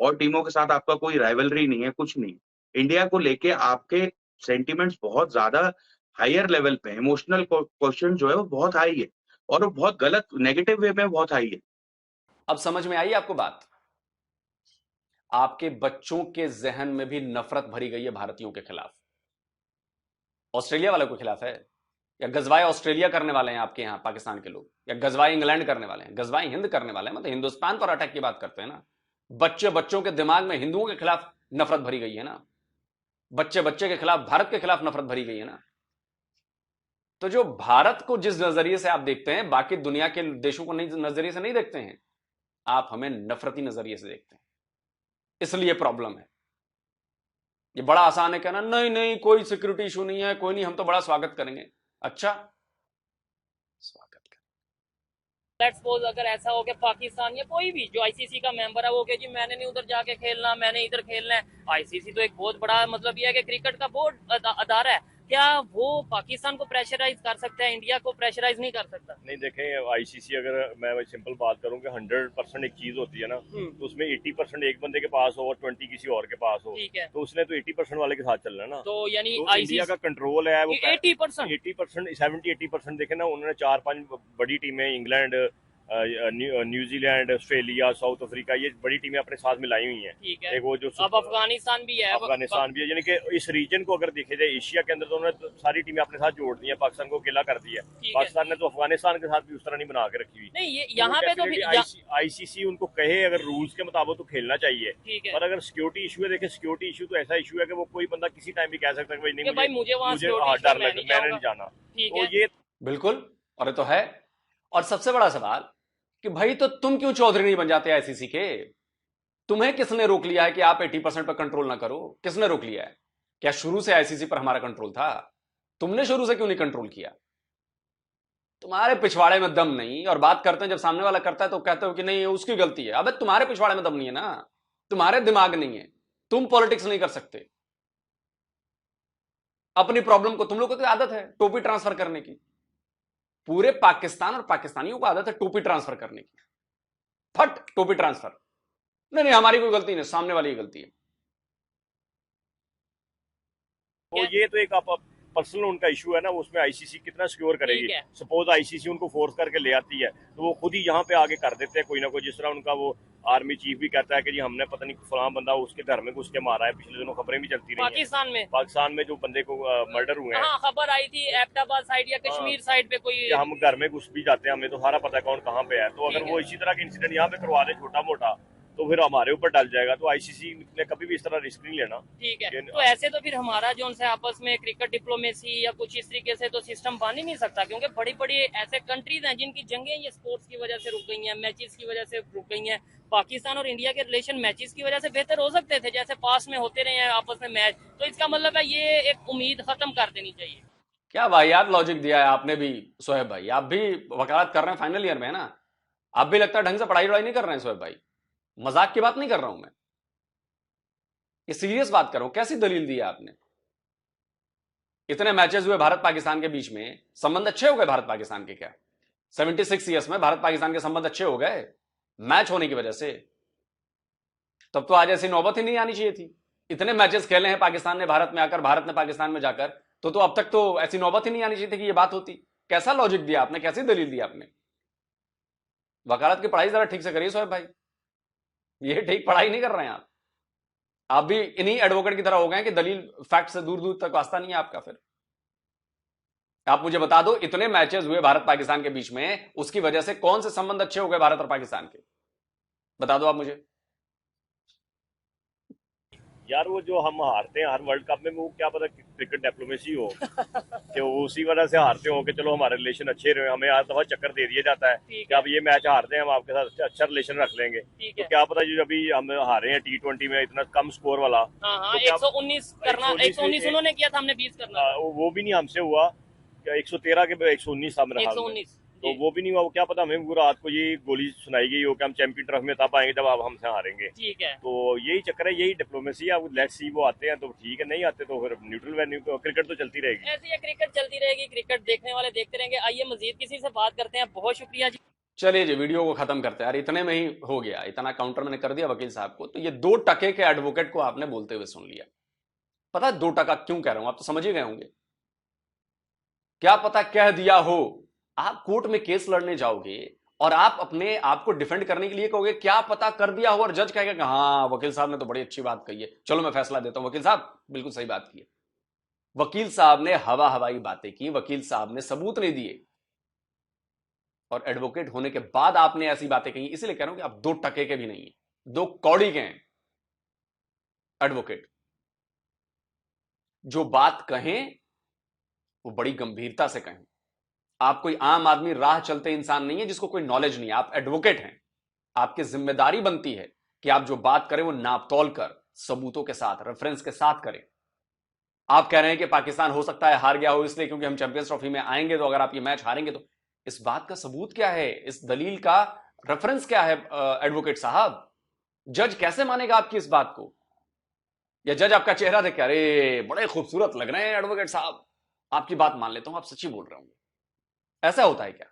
और टीमों के साथ आपका कोई राइवलरी नहीं है, कुछ नहीं। इंडिया को लेके आपके सेंटिमेंट्स बहुत ज्यादा हायर लेवल पे, इमोशनल क्वेश्चन जो है वो बहुत हाई है, और वो बहुत गलत नेगेटिव वे में बहुत हाई है। अब समझ में आई आपको बात? आपके बच्चों के जहन में भी नफरत भरी गई है भारतीयों के खिलाफ। ऑस्ट्रेलिया वालों के खिलाफ है, या गजवाए ऑस्ट्रेलिया करने वाले हैं आपके यहां पाकिस्तान के लोग, या गजवाए इंग्लैंड करने वाले हैं, गजवाए हिंद करने वाले हैं, मतलब हिंदुस्तान पर अटैक की बात करते हैं ना। बच्चे बच्चों के दिमाग में हिंदुओं के खिलाफ नफरत भरी गई है ना, बच्चे बच्चे के खिलाफ भारत के खिलाफ नफरत भरी गई है ना। तो जो भारत को जिस नजरिए से आप देखते हैं, बाकी दुनिया के देशों को नजरिए से नहीं देखते हैं, आप हमें नफरती नजरिए से देखते हैं, इसलिए प्रॉब्लम है। ये बड़ा आसान है कहना, नहीं नहीं कोई सिक्योरिटी इशू नहीं है, कोई नहीं, हम तो बड़ा स्वागत करेंगे। अच्छा, स्वागत करें। लेट्स सपोज अगर ऐसा हो कि पाकिस्तान या कोई भी जो आईसीसी का मेंबर है वो कहे जी मैंने नहीं उधर जाके खेलना, मैंने इधर खेलना है। आईसीसी तो एक बहुत बड़ा मतलब ये है कि क्रिकेट का बोर्ड अदारा है, क्या वो पाकिस्तान को प्रेशराइज कर सकता है, इंडिया को प्रेशराइज नहीं कर सकता? नहीं देखें, आईसीसी अगर मैं सिंपल बात करूं कि 100% एक चीज होती है ना, तो उसमें 80% एक बंदे के पास हो और 20 किसी और के पास हो, ठीक है, तो उसने तो 80% वाले के साथ चलना है ना। तो यानी तो इंडिया का कंट्रोल है वो 80% 70-80% देखे ना, उन्होंने 4-5 बड़ी टीमें, England, New Zealand, Australia, south Africa, ये बड़ी टीमें अपने साथ मिलाई हुई हैं। ठीक है, एक वो जो अब अफगानिस्तान भी है, अफगानिस्तान भी है, यानी कि इस रीजन को अगर देखे जाए एशिया के अंदर, तो उन्होंने सारी टीमें अपने साथ जोड़ दी है, पाकिस्तान को अकेला कर दिया। पाकिस्तान ने तो अफगानिस्तान के साथ भी उस तरह नहीं बना के रखी हुई। नहीं, ये यहाँ पे तो आईसीसी उनको कहे अगर रूल्स के मुताबिक तो खेलना चाहिए, पर अगर सिक्योरिटी इशू है, देखे सिक्योरिटी इशू तो ऐसा इशू है कि वो कोई बंदा किसी टाइम भी कह सकता है कि भाई मुझे डर लगे, मैंने नहीं जाना। तो ये बिल्कुल, और ये तो है। और सबसे बड़ा सवाल कि भाई तो तुम क्यों चौधरी नहीं बन जाते आईसीसी के? तुम्हें किसने रोक लिया है कि आप 80% पर कंट्रोल ना करो? किसने रोक लिया है? क्या शुरू से आईसीसी पर हमारा कंट्रोल था? तुमने शुरू से क्यों नहीं कंट्रोल किया? तुम्हारे पिछवाड़े में दम नहीं, और बात करते हैं जब सामने वाला करता है तो कहते हो कि नहीं उसकी गलती है। अबे तुम्हारे पिछवाड़े में दम नहीं है ना, तुम्हारे दिमाग नहीं है, तुम पॉलिटिक्स नहीं कर सकते। अपनी प्रॉब्लम को, तुम लोगों की आदत है टोपी ट्रांसफर करने की, पूरे पाकिस्तान और पाकिस्तानियों को आदत है टोपी ट्रांसफर करने की। फट टोपी ट्रांसफर, नहीं नहीं हमारी कोई गलती नहीं, सामने वाली गलती है। तो ये तो एक आप पर्सनल उनका इशू है ना, उसमें आईसीसी कितना सिक्योर करेगी। सपोज आईसीसी उनको फोर्स करके ले आती है तो वो खुद ही यहाँ पे आगे कर देते हैं कोई ना कोई। जिस तरह उनका वो आर्मी चीफ भी कहता है कि जी हमने पता नहीं फलां बंदा उसके घर में घुस के मारा है, पिछले दिनों खबरें भी चलती रही पाकिस्तान में जो बंदे को मर्डर हुए हैं। खबर आई थी एबटाबाद साइड या कश्मीर साइड पे कोई, हम घर में घुस भी जाते हैं, हमें तो सारा पता है कौन कहाँ पे है। तो अगर वो इसी तरह के इंसिडेंट यहाँ पे करवा दे छोटा मोटा, तो फिर हमारे ऊपर डल जाएगा। तो आईसीसी ने कभी भी इस तरह रिस्क नहीं लेना। ठीक है, तो ऐसे तो फिर हमारा जो उनसे आपस में क्रिकेट डिप्लोमेसी या कुछ इस तरीके से तो सिस्टम बन ही नहीं सकता, क्योंकि बड़ी बड़ी ऐसे कंट्रीज हैं जिनकी जंगें ये स्पोर्ट्स की वजह से रुक गई हैं, मैचेस की वजह से रुक गई हैं। पाकिस्तान और इंडिया के रिलेशन मैचेस की वजह से बेहतर हो सकते थे, जैसे पास में होते रहे हैं आपस में मैच। तो इसका मतलब है ये एक उम्मीद खत्म कर देनी चाहिए। क्या भाई यार लॉजिक दिया है आपने भी सोहेब भाई, आप भी वकालत कर रहे हैं फाइनल ईयर में है ना, आप भी लगता है ढंग से पढ़ाई नहीं कर रहे हैं सोहेब भाई। मजाक की बात नहीं कर रहा हूं मैं, ये सीरियस बात कर रहा हूं। कैसी दलील दी है आपने? इतने मैचेस हुए भारत पाकिस्तान के बीच में, संबंध अच्छे हो गए भारत पाकिस्तान के? क्या 76 ईयर्स में भारत पाकिस्तान के संबंध अच्छे हो गए मैच होने की वजह से? तब तो आज ऐसी नौबत ही नहीं आनी चाहिए थी। इतने मैचेस खेले हैं पाकिस्तान ने भारत में आकर, भारत ने पाकिस्तान में जाकर, तो अब तक तो ऐसी नौबत ही नहीं आनी चाहिए थी कि ये बात होती। कैसा लॉजिक दिया आपने, कैसी दलील दी आपने? वकालत की पढ़ाई जरा ठीक से करिए सोहेब भाई, ये ठीक पढ़ाई नहीं कर रहे हैं आप। आप भी इन्हीं एडवोकेट की तरह हो गए कि दलील फैक्ट से दूर दूर तक वास्ता नहीं है आपका। फिर आप मुझे बता दो, इतने मैचेस हुए भारत पाकिस्तान के बीच में, उसकी वजह से कौन से संबंध अच्छे हो गए भारत और पाकिस्तान के? बता दो आप मुझे। यार वो जो हम हारते हैं हर वर्ल्ड कप में, वो क्या पता क्रिकेट डिप्लोमेसी हो कि वो उसी वजह से हारते हो कि चलो हमारे रिलेशन अच्छे रहे, हमें हर दफा चक्कर दे दिया जाता है कि अब ये मैच हारते हैं हम आपके साथ अच्छा रिलेशन रख लेंगे। तो क्या पता जो अभी हम हारे हैं T20 में इतना कम स्कोर वाला, हाँ, 119 करना, 119 उन्होंने किया था, हमने 20 करना, वो भी नहीं हमसे हुआ। 113 के 119 था मेरा ख्याल में। 119 तो वो भी नहीं हुआ। वो क्या पता हमें वो रात को ये गोली सुनाई गई हो कि हम चैंपियन ट्रॉफी में तब आएंगे जब आप हमसे हारेंगे। ठीक है, तो यही चक्कर है, यही डिप्लोमेसी है। लेट्स सी, वो आते हैं तो ठीक है, नहीं आते तो फिर न्यूट्रल वेन्यू तो क्रिकेट तो चलती रहेगी। ऐसे ही क्रिकेट चलती रहेगी, क्रिकेट देखने वाले देखते रहेंगे। आइए मजीद किसी से बात करते हैं। बहुत शुक्रिया जी। चलिए जी, वीडियो को खत्म करते हैं यार, इतने में ही हो गया। इतना काउंटर मैंने कर दिया वकील साहब को। तो ये 2 टके के एडवोकेट को आपने बोलते हुए सुन लिया। पता है 2 टका क्यों कह रहा हूं? आप तो समझ ही गए होंगे। क्या पता कह दिया हो, आप कोर्ट में केस लड़ने जाओगे और आप अपने आप को डिफेंड करने के लिए कहोगे क्या पता कर दिया हो, और जज कहेगा कि हाँ वकील साहब ने तो बड़ी अच्छी बात कही है, चलो मैं फैसला देता हूं। वकील साहब बिल्कुल सही बात की है। वकील साहब ने हवा हवाई बातें की, वकील साहब ने सबूत नहीं दिए, और एडवोकेट होने के बाद आपने ऐसी बातें कही। इसलिए कह रहा हूं कि आप 2 टके के भी नहीं है, 2 कौड़ी के हैं एडवोकेट। जो बात कहें वो बड़ी गंभीरता से कहें। आप कोई आम आदमी राह चलते इंसान नहीं है जिसको कोई नॉलेज नहीं है, आप एडवोकेट हैं। आपकी जिम्मेदारी बनती है कि आप जो बात करें वो नाप तौल कर, सबूतों के साथ, रेफरेंस के साथ करें। आप कह रहे हैं कि पाकिस्तान हो सकता है हार गया हो इसलिए क्योंकि हम चैंपियंस ट्रॉफी में आएंगे, तो अगर आप ये मैच हारेंगे तो इस बात का सबूत क्या है, इस दलील का रेफरेंस क्या है? एडवोकेट साहब, जज कैसे मानेगा आपकी इस बात को? या जज आपका चेहरा देख के अरे बड़े खूबसूरत लग रहे हैं एडवोकेट साहब, आपकी बात मान लेता हूं, आप सच्ची बोल रहे होंगे। ऐसा होता है क्या?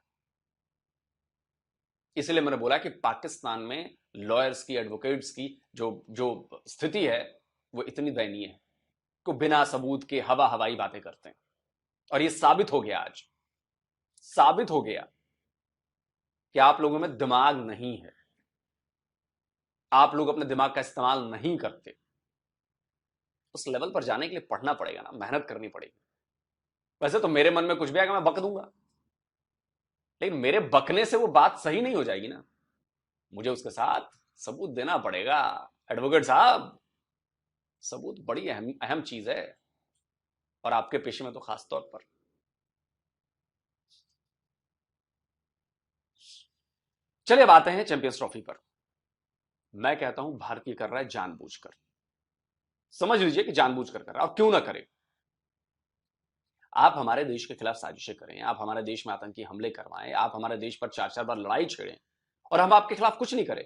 इसलिए मैंने बोला कि पाकिस्तान में लॉयर्स की, एडवोकेट्स की जो जो स्थिति है वो इतनी दयनीय है कि बिना सबूत के हवा हवाई बातें करते हैं। और ये साबित हो गया, आज साबित हो गया कि आप लोगों में दिमाग नहीं है, आप लोग अपने दिमाग का इस्तेमाल नहीं करते। उस लेवल पर जाने के लिए पढ़ना पड़ेगा ना, मेहनत करनी पड़ेगी। वैसे तो मेरे मन में कुछ भी आएगा मैं बक दूंगा, लेकिन मेरे बकने से वो बात सही नहीं हो जाएगी ना, मुझे उसके साथ सबूत देना पड़ेगा। एडवोकेट साहब, सबूत बड़ी अहम चीज है, और आपके पेशे में तो खास तौर पर। चलिए अब आते हैं चैंपियंस ट्रॉफी पर। मैं कहता हूं भारतीय कर रहा है जानबूझकर। समझ लीजिए कि जानबूझकर कर रहा है, और क्यों ना करे। आप हमारे देश के खिलाफ साजिशें करें, आप हमारे देश में आतंकी हमले करवाएं, आप हमारे देश पर 4-4 बार लड़ाई छेड़ें, और हम आपके खिलाफ कुछ नहीं करें।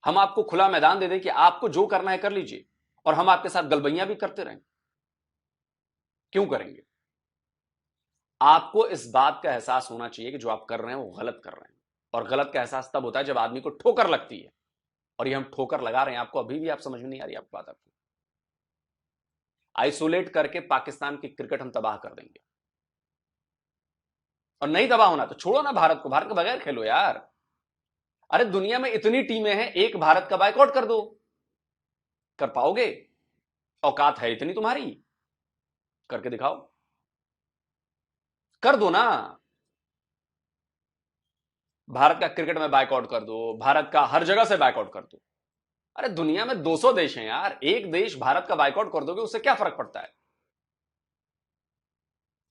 हम आपको खुला मैदान दे दें कि आपको जो करना है कर लीजिए, और हम आपके साथ गलबैयां भी करते रहें। क्यों करेंगे? आपको इस बात का एहसास होना चाहिए कि जो आप कर रहे हैं वो गलत कर रहे हैं, और गलत का एहसास तब होता है जब आदमी को ठोकर लगती है, और ये हम ठोकर लगा रहे हैं। आपको अभी भी आप समझ में नहीं आ रही आपकी बात। आपकी आइसोलेट करके पाकिस्तान की क्रिकेट हम तबाह कर देंगे, और नहीं तबाह होना तो छोड़ो ना भारत को, भारत के बगैर खेलो यार। अरे दुनिया में इतनी टीमें हैं, एक भारत का बाइकआउट कर दो। कर पाओगे? औकात है इतनी तुम्हारी? करके दिखाओ, कर दो ना। भारत का क्रिकेट में बाइकआउट कर दो, भारत का हर जगह से बाइकआउट कर दो। अरे दुनिया में 200 देश हैं यार, एक देश भारत का बाइकआउट कर दोगे उससे क्या फर्क पड़ता है?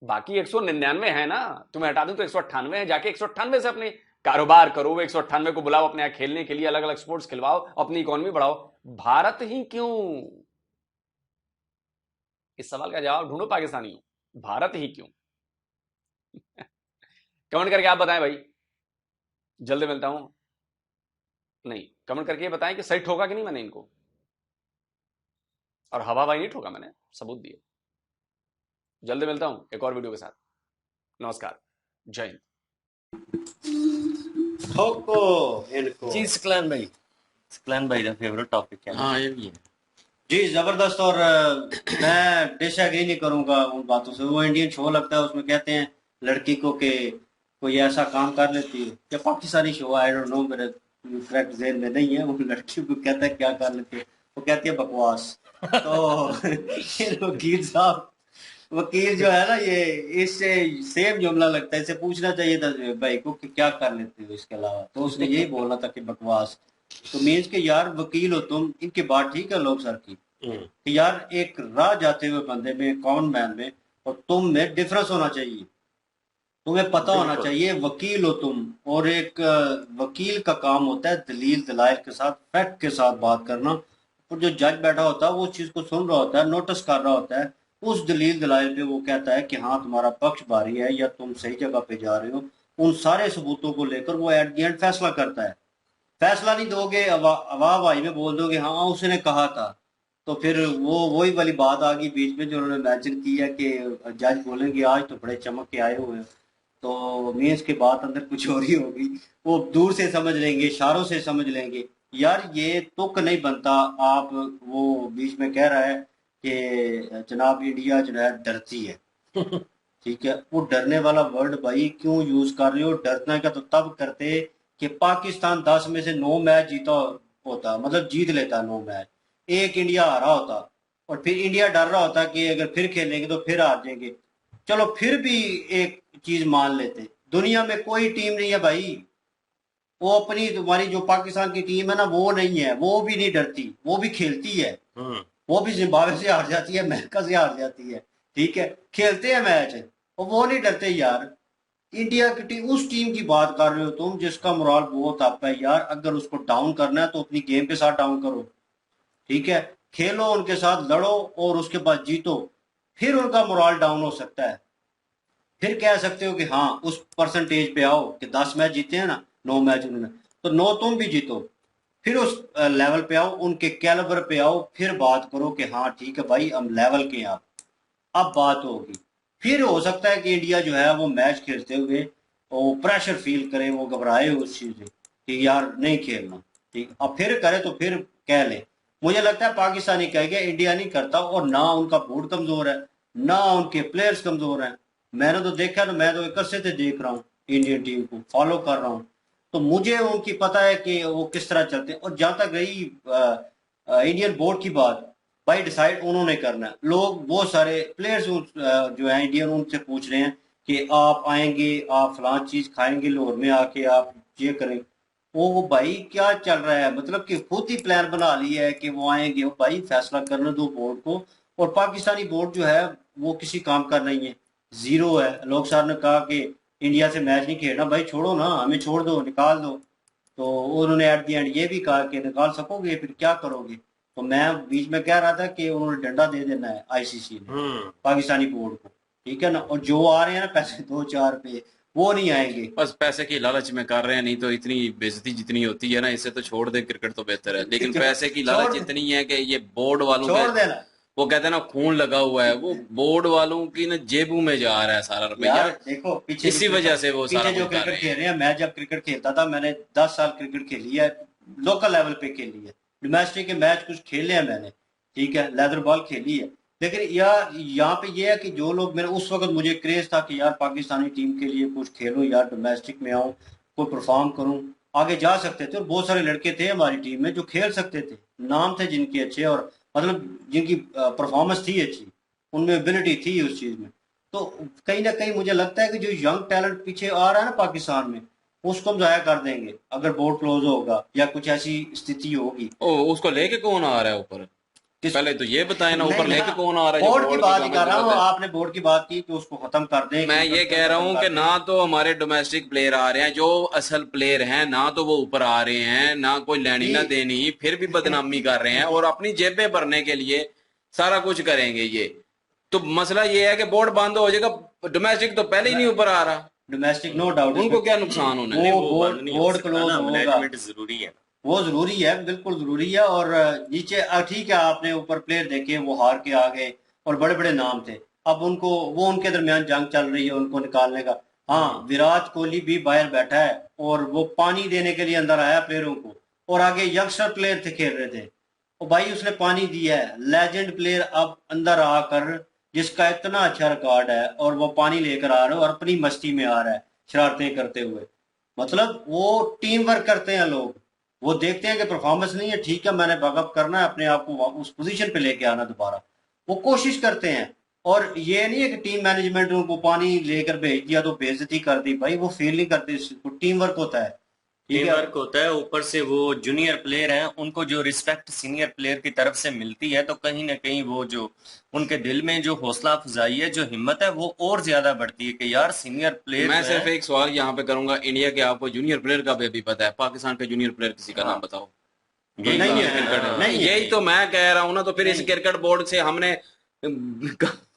बाकी 199 है ना, तुम्हें हटा दूं तो 198 है। जाके 198 से अपने कारोबार करो, 198 को बुलाओ अपने यहां खेलने के लिए, अलग अलग स्पोर्ट्स खिलवाओ, अपनी इकोनॉमी बढ़ाओ। भारत ही क्यों? इस सवाल का जवाब ढूंढो पाकिस्तानियों, भारत ही क्यों? कमेंट करके आप बताएं भाई, जल्दी मिलता हूं। नहीं, कमेंट करके बताएं कि सही ठोका कि नहीं मैंने इनको, और हवा भाई नहीं ठोका, मैंने सबूत दिए। जल्दी मिलता हूं एक और वीडियो के साथ। नमस्कार, जय हिंद। ठोको इनको जी सकलान भाई का फेवरेट टॉपिक है। हाँ ये भी है जी, जबरदस्त। और मैं डिसएग्री नहीं करूंगा उन बातों से। वो इंडियन शो लगता है, उसमें कहते हैं लड़की को कि कोई ऐसा काम कर लेती है, या Pakistani show, I don't know, मेरे करेक्ट ज़हन में नहीं है। वो लड़की को कहता है क्या कर लेती है, वो कहती है बकवास। तो फिर वकील जो है ना, ये इससे सेम जुमला लगता है, इसे पूछना चाहिए था भाई को कि क्या कर लेते हो इसके अलावा, तो उसने यही बोलना था कि बकवास। तो मीन्स के यार वकील हो तुम, इनकी बात ठीक है लोग सर की, कि यार एक राह जाते हुए बंदे में, कॉमन मैन में और तुम में डिफरेंस होना चाहिए। तुम्हें पता होना चाहिए वकील हो तुम, और एक वकील का काम होता है दलील दलाइल के साथ, फैक्ट के साथ बात करना। और जो जज बैठा होता है वो उस चीज को सुन रहा होता है, नोटिस कर रहा होता है, उस दलील दलाइल पे वो कहता है कि हाँ तुम्हारा पक्ष भारी है या तुम सही जगह पे जा रहे हो। उन सारे सबूतों को लेकर वो एट द एंड फैसला करता है। फैसला नहीं दोगे, अवाह भाई में बोल दोगे हाँ उसने कहा था, तो फिर वो वही वाली बात आ गई बीच में जो उन्होंने मेंशन की है कि जज बोलेंगे आज तो बड़े चमक के आए हुए हैं, तो मीन्स के बात अंदर कुछ और ही होगी। वो दूर से समझ लेंगे, इशारों से समझ लेंगे। यार ये तुक नहीं बनता। आप वो बीच में कह रहा है कि जनाब इंडिया जो है डरती है, ठीक है, वो डरने वाला वर्ड भाई क्यों यूज कर रहे हो? डरना का तो तब करते कि पाकिस्तान 10 में से 9 मैच जीता होता, मतलब जीत लेता 9 मैच, एक इंडिया हारा होता, और फिर इंडिया डर रहा होता कि अगर फिर खेलेंगे तो फिर हार जाएंगे। चलो फिर भी एक चीज मान लेते, दुनिया में कोई टीम नहीं है भाई, वो अपनी तुम्हारी जो पाकिस्तान की टीम है ना वो नहीं है, वो भी नहीं डरती, वो भी खेलती है, वो भी जिम्बाब्वे से हार जाती है, अमेरिका से हार जाती है, ठीक है, खेलते हैं मैच और वो नहीं डरते यार। इंडिया की टीम, उस टीम की बात कर रहे हो तुम जिसका मोराल बहुत अप है यार। अगर उसको डाउन करना है तो अपनी गेम के साथ डाउन करो, ठीक है, खेलो उनके साथ, लड़ो और उसके बाद जीतो, फिर उनका मोराल डाउन हो सकता है। फिर कह सकते हो कि हाँ उस परसेंटेज पे आओ कि 10 मैच जीते हैं ना, 9 मैच उन्होंने, तो 9 तुम भी जीतो, फिर उस लेवल पे आओ, उनके कैलिबर पे आओ, फिर बात करो कि हाँ ठीक है भाई हम लेवल के हैं। आप अब बात होगी, फिर हो सकता है कि इंडिया जो है वो मैच खेलते हुए वो प्रेशर फील करे, वो घबराए उस चीज से कि यार नहीं खेलना, ठीक, अब फिर करे तो फिर कह ले। मुझे लगता है पाकिस्तानी कहेगा, इंडिया नहीं करता, और ना उनका बोर्ड कमजोर है ना उनके प्लेयर्स कमजोर हैं। मैंने तो देखा ना, मैं तो एक अरसे से देख रहा हूँ इंडियन टीम को, फॉलो कर रहा हूँ, तो मुझे उनकी पता है कि वो किस तरह चलते हैं। और जहां तक रही इंडियन बोर्ड की बात, भाई डिसाइड उन्होंने करना है। लोग बहुत सारे प्लेयर्स जो है इंडियन, उनसे पूछ रहे हैं कि आप आएंगे, आप फलां चीज खाएंगे लाहौर में आके, आप ये करें, वो भाई क्या चल रहा है, मतलब कि खुद ही प्लान बना लिया है कि वो आएंगे। वो भाई फैसला करने दो बोर्ड को, और पाकिस्तानी बोर्ड जो है वो किसी काम का नहीं है, जीरो है। लोग साहब ने कहा कि इंडिया से मैच नहीं खेलना, भाई छोड़ो ना, हमें छोड़ दो, निकाल दो, तो उन्होंने एट दी एंड ये भी कहा कि निकाल सकोगे फिर क्या करोगे। तो मैं बीच में कह रहा था कि उन्होंने डंडा दे देना है आईसीसी ने पाकिस्तानी बोर्ड को, ठीक है ना, और जो आ रहे हैं ना पैसे 2-4 पे, वो नहीं आएंगे। बस पैसे की लालच में कर रहे हैं, नहीं तो इतनी बेइज्जती जितनी होती है ना, इससे तो छोड़ दे क्रिकेट तो बेहतर है। लेकिन पैसे की लालच इतनी है कि ये बोर्ड वालों छोड़ का, देना, वो कहते हैं ना खून लगा हुआ है, वो बोर्ड वालों की ना जेबों में जा रहा है सारा रुपया, यार देखो पीछे इसी वजह से वो सारा पीछे जो कुछ कर क्रिकेट रहे खेल हैं। रहे हैं, मैं जब क्रिकेट खेलता था, मैंने 10 साल क्रिकेट खेली है, लोकल लेवल पे खेली है, डोमेस्टिक के मैच कुछ खेले हैं मैंने, ठीक है, लेदर बॉल खेली है। लेकिन यहाँ पे ये है कि जो लोग, मेरे उस वक्त मुझे क्रेज था कि यार पाकिस्तानी टीम के लिए कुछ खेलूं यार, डोमेस्टिक में आऊं, कोई परफॉर्म करूं, आगे जा सकते थे, और बहुत सारे लड़के थे हमारी टीम में जो खेल सकते थे, नाम थे जिनके अच्छे, और मतलब जिनकी परफॉर्मेंस थी अच्छी, उनमें एबिलिटी थी उस चीज में। तो कहीं ना कहीं मुझे लगता है कि जो यंग टैलेंट पीछे आ रहा है ना पाकिस्तान में, उसको हम जाया कर देंगे अगर बोर्ड क्लोज होगा या कुछ ऐसी स्थिति होगी। ओ उसको लेके कौन आ रहा है ऊपर? पहले तो ये बताए ना, ऊपर लेके कौन आ रहा है? बोर्ड की बात ही कर रहा हूँ, आपने बोर्ड की बात की कि उसको खत्म कर दें। मैं ये कह रहा हूँ कि ना तो हमारे डोमेस्टिक प्लेयर आ रहे हैं जो असल प्लेयर हैं, ना तो वो ऊपर आ रहे हैं, ना कोई लेनी ना देनी, फिर भी बदनामी कर रहे हैं और अपनी जेबें भरने के लिए सारा कुछ करेंगे ये। तो मसला ये है कि बोर्ड बंद हो जाएगा, डोमेस्टिक तो पहले ही नहीं ऊपर आ रहा, डोमेस्टिक नो डाउट, उनको क्या नुकसान होना है? बोर्ड क्लोज होगा, जरूरी है, वो जरूरी है, बिल्कुल जरूरी है। और नीचे ठीक है, आपने ऊपर प्लेयर देखे वो हार के आ गए और बड़े बड़े नाम थे, अब उनको, वो उनके दरमियान जंग चल रही है उनको निकालने का। हाँ विराट कोहली भी बाहर बैठा है और वो पानी देने के लिए अंदर आया प्लेयरों को, और आगे यंगस्टर प्लेयर थे खेल रहे थे, और भाई उसने पानी दिया है। लेजेंड प्लेयर अब अंदर आकर, जिसका इतना अच्छा रिकॉर्ड है, और वो पानी लेकर आ रहा है और अपनी मस्ती में आ रहा है शरारतें करते हुए। मतलब वो टीम वर्क करते हैं लोग, वो देखते हैं कि परफॉर्मेंस नहीं है, ठीक है मैंने बैकअप करना है, अपने आप को उस पोजीशन पे लेके आना दोबारा, वो कोशिश करते हैं। और ये नहीं है कि टीम मैनेजमेंट उनको पानी लेकर भेज दिया तो बेइज्जती कर दी, भाई वो फील नहीं करते, टीम वर्क होता है, ठीक टीम है। वर्क होता है, ऊपर से वो जूनियर प्लेयर हैं, उनको जो रिस्पेक्ट सीनियर प्लेयर की तरफ से मिलती है, तो कहीं ना कहीं वो जो उनके दिल में जो हौसला अफजाई है, जो हिम्मत है, वो और ज्यादा बढ़ती है कि यार सीनियर प्लेयर मैं सिर्फ एक सवाल यहाँ पे करूंगा, इंडिया के आपको जूनियर प्लेयर का भी पता है, पाकिस्तान के जूनियर प्लेयर किसी का नाम बताओ। नहीं है, क्रिकेट नहीं है। यही तो मैं कह रहा हूँ ना, तो फिर इस क्रिकेट बोर्ड से हमने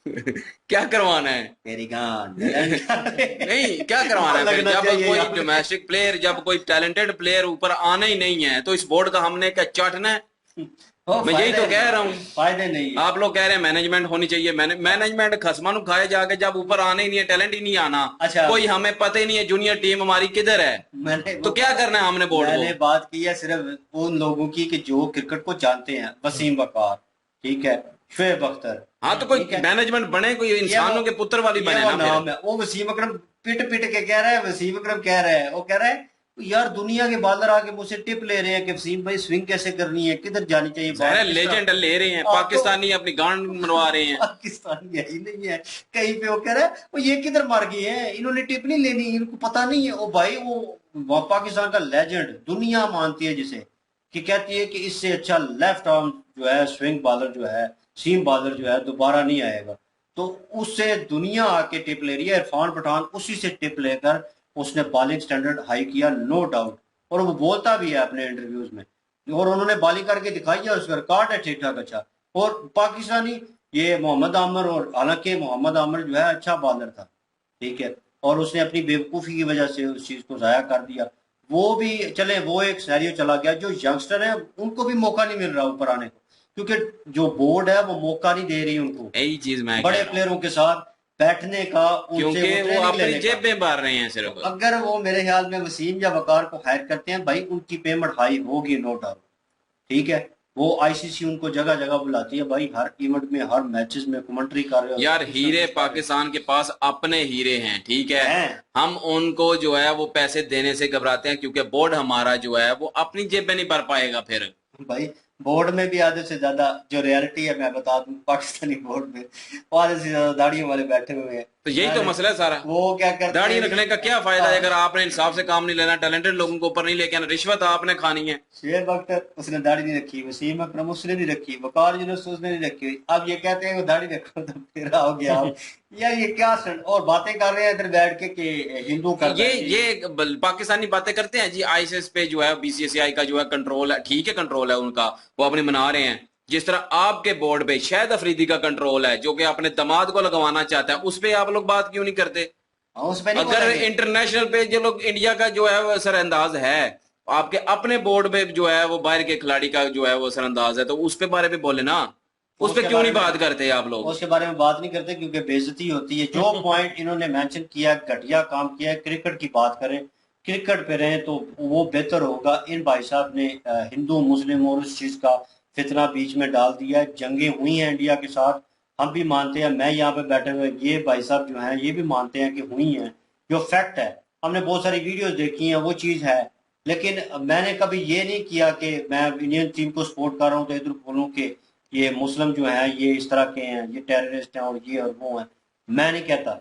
क्या करवाना है? तेरी गान नहीं, क्या करवाना है फिर? लगना जब चाहिए कोई यार। डोमेस्टिक प्लेयर, जब कोई टैलेंटेड प्लेयर ऊपर आना ही नहीं है, तो इस बोर्ड का हमने क्या चाटना है? मैं यही तो कह रहा हूँ। फायदे नहीं है। आप लोग कह रहे हैं मैनेजमेंट होनी चाहिए, मैनेजमेंट खसमा नु खाए जाके, जब ऊपर आने ही नहीं है, टैलेंट ही नहीं आना, अच्छा। कोई हमें पता ही नहीं है जूनियर टीम हमारी किधर है, मैंने तो क्या करना है हमने बोर्ड मैंने को? बात की है सिर्फ उन लोगों की कि जो क्रिकेट को जानते हैं, वसीम वकार, ठीक है, शुएब अख्तर। हाँ, तो कोई ठीक है। मैनेजमेंट बने, कोई इंसानों के पुत्र वाली बने ये वो ना नाम फिर। है, वो वसीम अकरम पिट के कह रहा है, वसीम अकरम कह रहा है, वो कह रहा है यार दुनिया के बॉलर आके मुझसे टिप ले रहे हैं कि वसीम भाई स्विंग कैसे करनी है, किधर जानी चाहिए बॉल, अरे किस तरह- लेजेंड ले रहे हैं, आपको- पाकिस्तानी अपनी गांड मनवा रहे हैं। पाकिस्तान यही नहीं है कहीं पे, वो कह रहा है वो ये किधर मार गए हैं, इन्होंने टिप नहीं लेनी, इनको पता नहीं है। ओ भाई वो पाकिस्तान का लेजेंड, दुनिया मानती है जिसे, कि कहती है कि इससे अच्छा लेफ्ट आर्म जो है स्विंग बॉलर जो है, सीम बॉलर जो है दोबारा नहीं आएगा। तो उससे दुनिया आके टिप ले रही है। इरफान पठान उसी से टिप लेकर उसने बॉलिंग स्टैंडर्ड हाई किया, नो डाउट, और वो बोलता भी है अपने इंटरव्यूज में, और उन्होंने बॉलिंग करके दिखाई है, उसका रिकॉर्ड है ठीक ठाक अच्छा। और पाकिस्तानी ये मोहम्मद आमिर, और हालांकि मोहम्मद आमिर जो है अच्छा बॉलर था, ठीक है, और उसने अपनी बेवकूफ़ी की वजह से उस चीज़ को ज़ाया कर दिया। वो भी चले, वो एक सैरियो चला गया। जो यंगस्टर है उनको भी मौका नहीं मिल रहा ऊपर आने को, क्योंकि जो बोर्ड है वो मौका नहीं दे रही उनको यही चीज मैं बड़े कह रहा हूं। प्लेयरों के साथ बैठने का, उनसे क्योंकि वो ट्रेनिंग अपनी लेने का। जेब में मार रहे हैं सिर्फ। अगर वो मेरे ख्याल में वसीम या वकार को हायर करते हैं, भाई उनकी पेमेंट हाई होगी, नो डाउट, ठीक है। वो आईसीसी उनको जगह जगह बुलाती है, भाई हर इवेंट में, हर मैचेस में कमेंट्री कर रहे हो यार हीरे पाकिस्तान के पास अपने हीरे हैं, ठीक है, हैं। हम उनको जो है वो पैसे देने से घबराते हैं, क्योंकि बोर्ड हमारा जो है वो अपनी जेब में नहीं भर पाएगा फिर। भाई बोर्ड में भी आधे से ज्यादा जो रियलिटी है मैं बता दूं, पाकिस्तानी बोर्ड में वो आधे से ज्यादा दाढ़ी वाले बैठे हुए हैं। तो यही तो मसला है सारा। वो क्या करते दाढ़ी हैं, रखने का क्या फायदा है अगर आपने इंसाफ से काम नहीं लेना, टैलेंटेड लोगों को ऊपर नहीं लेके आना, रिश्वत आपने खानी है। शुएब अख्तर उसने दाढ़ी नहीं रखी, वसीम अकरम उसने नहीं रखी, वकार यूनुस उसने नहीं रखी, अब ये कहते हैं वो दाढ़ी रखो, तो फिर आओ गया आप। यार ये क्या और बातें कर रहे हैं इधर बैठ के कि हिंदू कर पाकिस्तानी बातें करते हैं जी, आईसीएस पे जो है बीसीसीआई का जो है कंट्रोल है, ठीक है, कंट्रोल है उनका, वो अपनी मना रहे हैं। जिस तरह आपके बोर्ड पे शाहिद अफरीदी का कंट्रोल है, जो कि अपने दामाद को लगवाना चाहता है, उस पे आप लोग बात क्यों नहीं करते? उस पे नहीं अगर बोलेंगे। इंटरनेशनल पे जो लोग इंडिया का जो है वो असरअंदाज है, आपके अपने बोर्ड पे जो है वो बाहर के खिलाड़ी का जो है वो असरअंदाज है, तो उस पे बारे में बोले ना, उस पे उसके क्यों नहीं बारे में- बात करते आप लोग? उसके बारे में बात नहीं करते क्योंकि बेइज्जती होती है। जो पॉइंट इन्होंने मेंशन किया, घटिया काम किया है, क्रिकेट की बात करें, क्रिकेट पे रहें तो वो बेहतर होगा। इन भाई साहब ने हिंदू मुस्लिम और उस चीज का फितना बीच में डाल दिया है। जंगें हुई हैं इंडिया के साथ, हम भी मानते हैं, मैं यहाँ पे बैठे हुए, ये भाई साहब जो हैं ये भी मानते हैं कि हुई हैं, जो फैक्ट है। हमने बहुत सारी वीडियोस देखी हैं, वो चीज है। लेकिन मैंने कभी ये नहीं किया कि मैं इंडियन टीम को सपोर्ट कर रहा हूँ तो इधर बोलूँ कि ये मुस्लिम जो है ये इस तरह के हैं, ये टेररिस्ट हैं और ये और वो हैं। मैं नहीं कहता,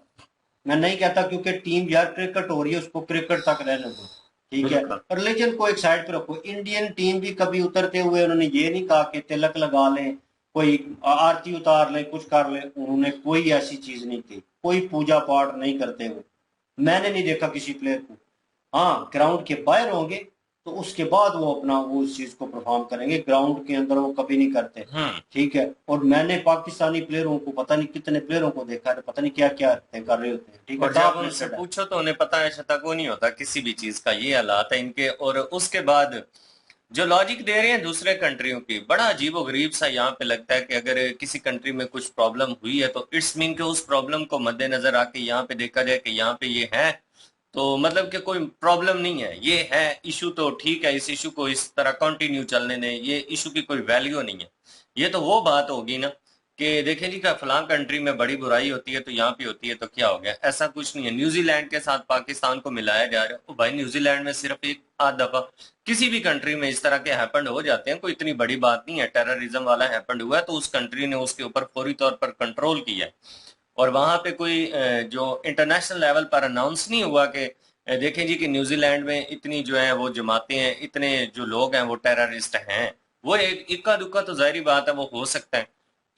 मैं नहीं कहता, क्योंकि टीम यार क्रिकेट हो रही है, उसको क्रिकेट तक रहने दो, ठीक है। रिलीजन को एक साइड पे रखो। इंडियन टीम भी कभी उतरते हुए उन्होंने ये नहीं कहा कि तिलक लगा लें, कोई आरती उतार लें, कुछ कर लें, उन्होंने कोई ऐसी चीज नहीं की, कोई पूजा पाठ नहीं करते हुए मैंने नहीं देखा किसी प्लेयर को। हाँ, ग्राउंड के बाहर होंगे तो उसके बाद वो अपना वो उस चीज को परफॉर्म करेंगे, ग्राउंड के अंदर वो कभी नहीं करते, ठीक है। और मैंने पाकिस्तानी प्लेयरों को, पता नहीं कितने प्लेयरों को देखा है, पता नहीं क्या क्या कर रहे होते हैं, ठीक है। और जब उनसे पूछो तो उन्हें पता है शता को नहीं होता किसी भी चीज का, ये हालात है इनके। और उसके बाद जो लॉजिक दे रहे हैं दूसरे कंट्रियों की, बड़ा अजीबो गरीब सा यहाँ पे लगता है कि अगर किसी कंट्री में कुछ प्रॉब्लम हुई है तो इट्स मीन के उस प्रॉब्लम को मद्देनजर आके यहाँ पे देखा जाए कि यहाँ पे ये है, तो मतलब कि कोई प्रॉब्लम नहीं है, ये है इशू तो ठीक है, इस इशू को इस तरह कंटिन्यू चलने दें, ये इशू की कोई वैल्यू नहीं है। ये तो वो बात होगी ना कि देखें जी का फलां कंट्री में बड़ी बुराई होती है तो यहाँ पे होती है तो क्या हो गया। ऐसा कुछ नहीं है। न्यूजीलैंड के साथ पाकिस्तान को मिलाया जा रहा है, तो भाई न्यूजीलैंड में सिर्फ एक आध दफा किसी भी कंट्री में इस तरह के हैपेंड हो जाते हैं, कोई इतनी बड़ी बात नहीं है। टेररिज्म वाला हैपेंड हुआ है तो उस कंट्री ने उसके ऊपर फौरी तौर पर कंट्रोल किया है, और वहां पे कोई जो इंटरनेशनल लेवल पर अनाउंस नहीं हुआ कि देखें जी कि न्यूजीलैंड में इतनी जो है वो जमातें हैं, इतने जो लोग हैं वो टेररिस्ट हैं। वो एक इक्का दुक्का तो जाहिर बात है वो हो सकता है,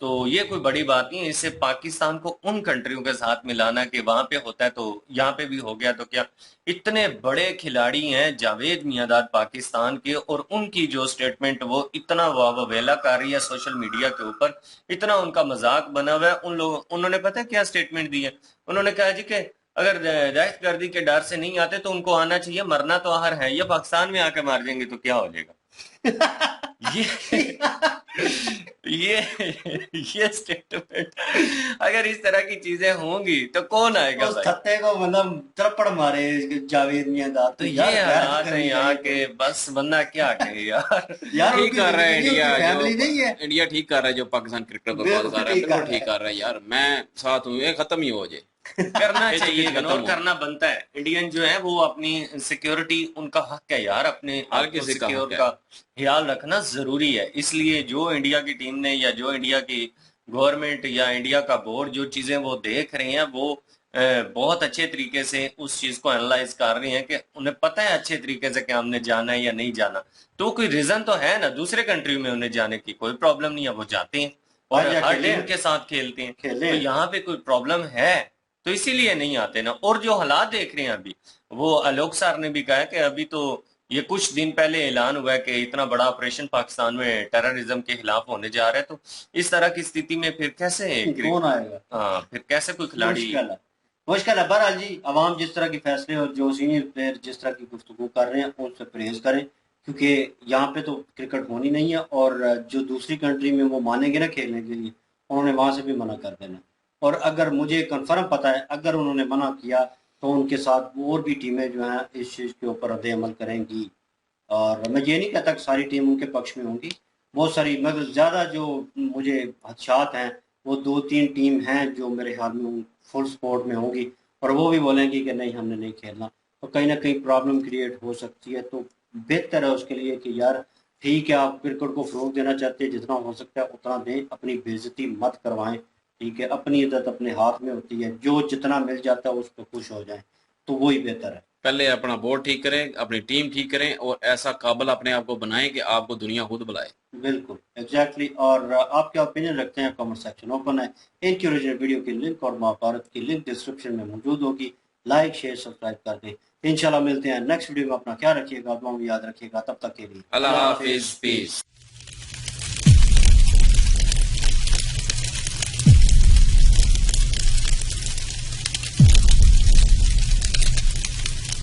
तो ये कोई बड़ी बात नहीं है। इससे पाकिस्तान को उन कंट्रियों के साथ मिलाना कि वहां पे होता है तो यहाँ पे भी हो गया तो क्या। इतने बड़े खिलाड़ी हैं जावेद मियांदाद पाकिस्तान के, और उनकी जो स्टेटमेंट वो इतना वावेला कर रही है सोशल मीडिया के ऊपर, इतना उनका मजाक बना हुआ है। उन्होंने पता है क्या स्टेटमेंट दी है? उन्होंने कहा जी कि अगर दहशतगर्दी के डर से नहीं आते तो उनको आना चाहिए, मरना तो आहर है, ये पाकिस्तान में आके मार जाएंगे तो क्या हो जाएगा। ये स्टेटमेंट अगर इस तरह की चीजें होंगी तो कौन आएगा उस भाई? थत्ते को मतलब थप्पड़ मारे जावेद मियांदाद तो ये हालात है यहाँ के, बस बंदा क्या कहे यार। यार ठीक कर रहा है इंडिया, फैमिली नहीं है। इंडिया ठीक कर रहा है जो पाकिस्तान क्रिकेट बर्बाद कर रहा है, बिल्कुल ठीक कर रहा है यार। मैं साथ हूँ, ये खत्म ही हो जाए। करना चाहिए, खत्म इग्नोर हो। करना बनता है। इंडियन जो है वो अपनी सिक्योरिटी, उनका हक है यार, अपने हर आप को किसी का सिक्योर हक है। का ख्याल रखना जरूरी है। इसलिए जो इंडिया की टीम ने या जो इंडिया की गवर्नमेंट या इंडिया का बोर्ड जो चीजें वो देख रहे हैं वो बहुत अच्छे तरीके से उस चीज को एनालाइज कर रहे हैं कि उन्हें पता है अच्छे तरीके से कि हमने जाना है या नहीं जाना। तो कोई रीजन तो है ना, दूसरे कंट्री में उन्हें जाने की कोई प्रॉब्लम नहीं है, वो जाते हैं और भाई, हर खेलें। टीम के साथ खेलते हैं। खेलें। तो यहाँ पे कोई प्रॉब्लम है तो इसीलिए नहीं आते ना। और जो हालात देख रहे हैं अभी, वो आलोक सर ने भी कहा कि अभी तो ये कुछ दिन पहले ऐलान हुआ है कि इतना बड़ा ऑपरेशन पाकिस्तान में टेररिज्म के खिलाफ होने जा रहा है, तो इस तरह की स्थिति में फिर कैसे कौन आएगा? हाँ, फिर कैसे कोई खिलाड़ी। मुश्किल है। बहरहाल जी, अवाम जिस तरह के फैसले और जो सीनियर प्लेयर जिस तरह की गुफ्तगू कर रहे हैं उनसे परहेज करें, क्योंकि यहाँ पे तो क्रिकेट होनी नहीं है, और जो दूसरी कंट्री में वो मानेंगे ना खेलने के लिए, उन्होंने वहां से भी मना कर देना। और अगर मुझे कंफर्म पता है, अगर उन्होंने मना किया तो उनके साथ और भी टीमें जो हैं इस चीज़ के ऊपर रद्द अमल करेंगी। और मैं ये नहीं कहता कि सारी टीम उनके पक्ष में होंगी, बहुत सारी, मगर ज़्यादा जो मुझे खदशात हैं वो 2-3 टीम हैं जो मेरे ख्याल में फुल सपोर्ट में होंगी, और वो भी बोलेंगी कि नहीं हमने नहीं खेलना, तो कहीं ना कहीं प्रॉब्लम क्रिएट हो सकती है। तो बेहतर है उसके लिए कि यार ठीक है, आप क्रिकेट को फ़रोग देना चाहते हैं, जितना हो सकता है उतना दें, अपनी बेइज्जती मत करवाएं। ठीक है, अपनी इज्जत अपने हाथ में होती है, जो जितना मिल जाता है उस पर खुश हो जाएं, तो वही बेहतर है। पहले अपना बोर्ड ठीक करें, अपनी टीम ठीक करें, और ऐसा काबिल अपने आप को बनाएं कि आपको दुनिया खुद बुलाए। बिल्कुल एग्जैक्टली। और आप क्या ओपिनियन रखते हैं? कमेंट सेक्शन ओपन है। इनकी ओरिजिनल वीडियो की लिंक और महाभारत की लिंक डिस्क्रिप्शन में मौजूद होगी। लाइक शेयर सब्सक्राइब कर दें। इंशाल्लाह मिलते हैं नेक्स्ट वीडियो में। अपना ख्याल रखिएगा, दुआ में याद रखिएगा। तब तक के लिए अल्लाह हाफिज, पीस।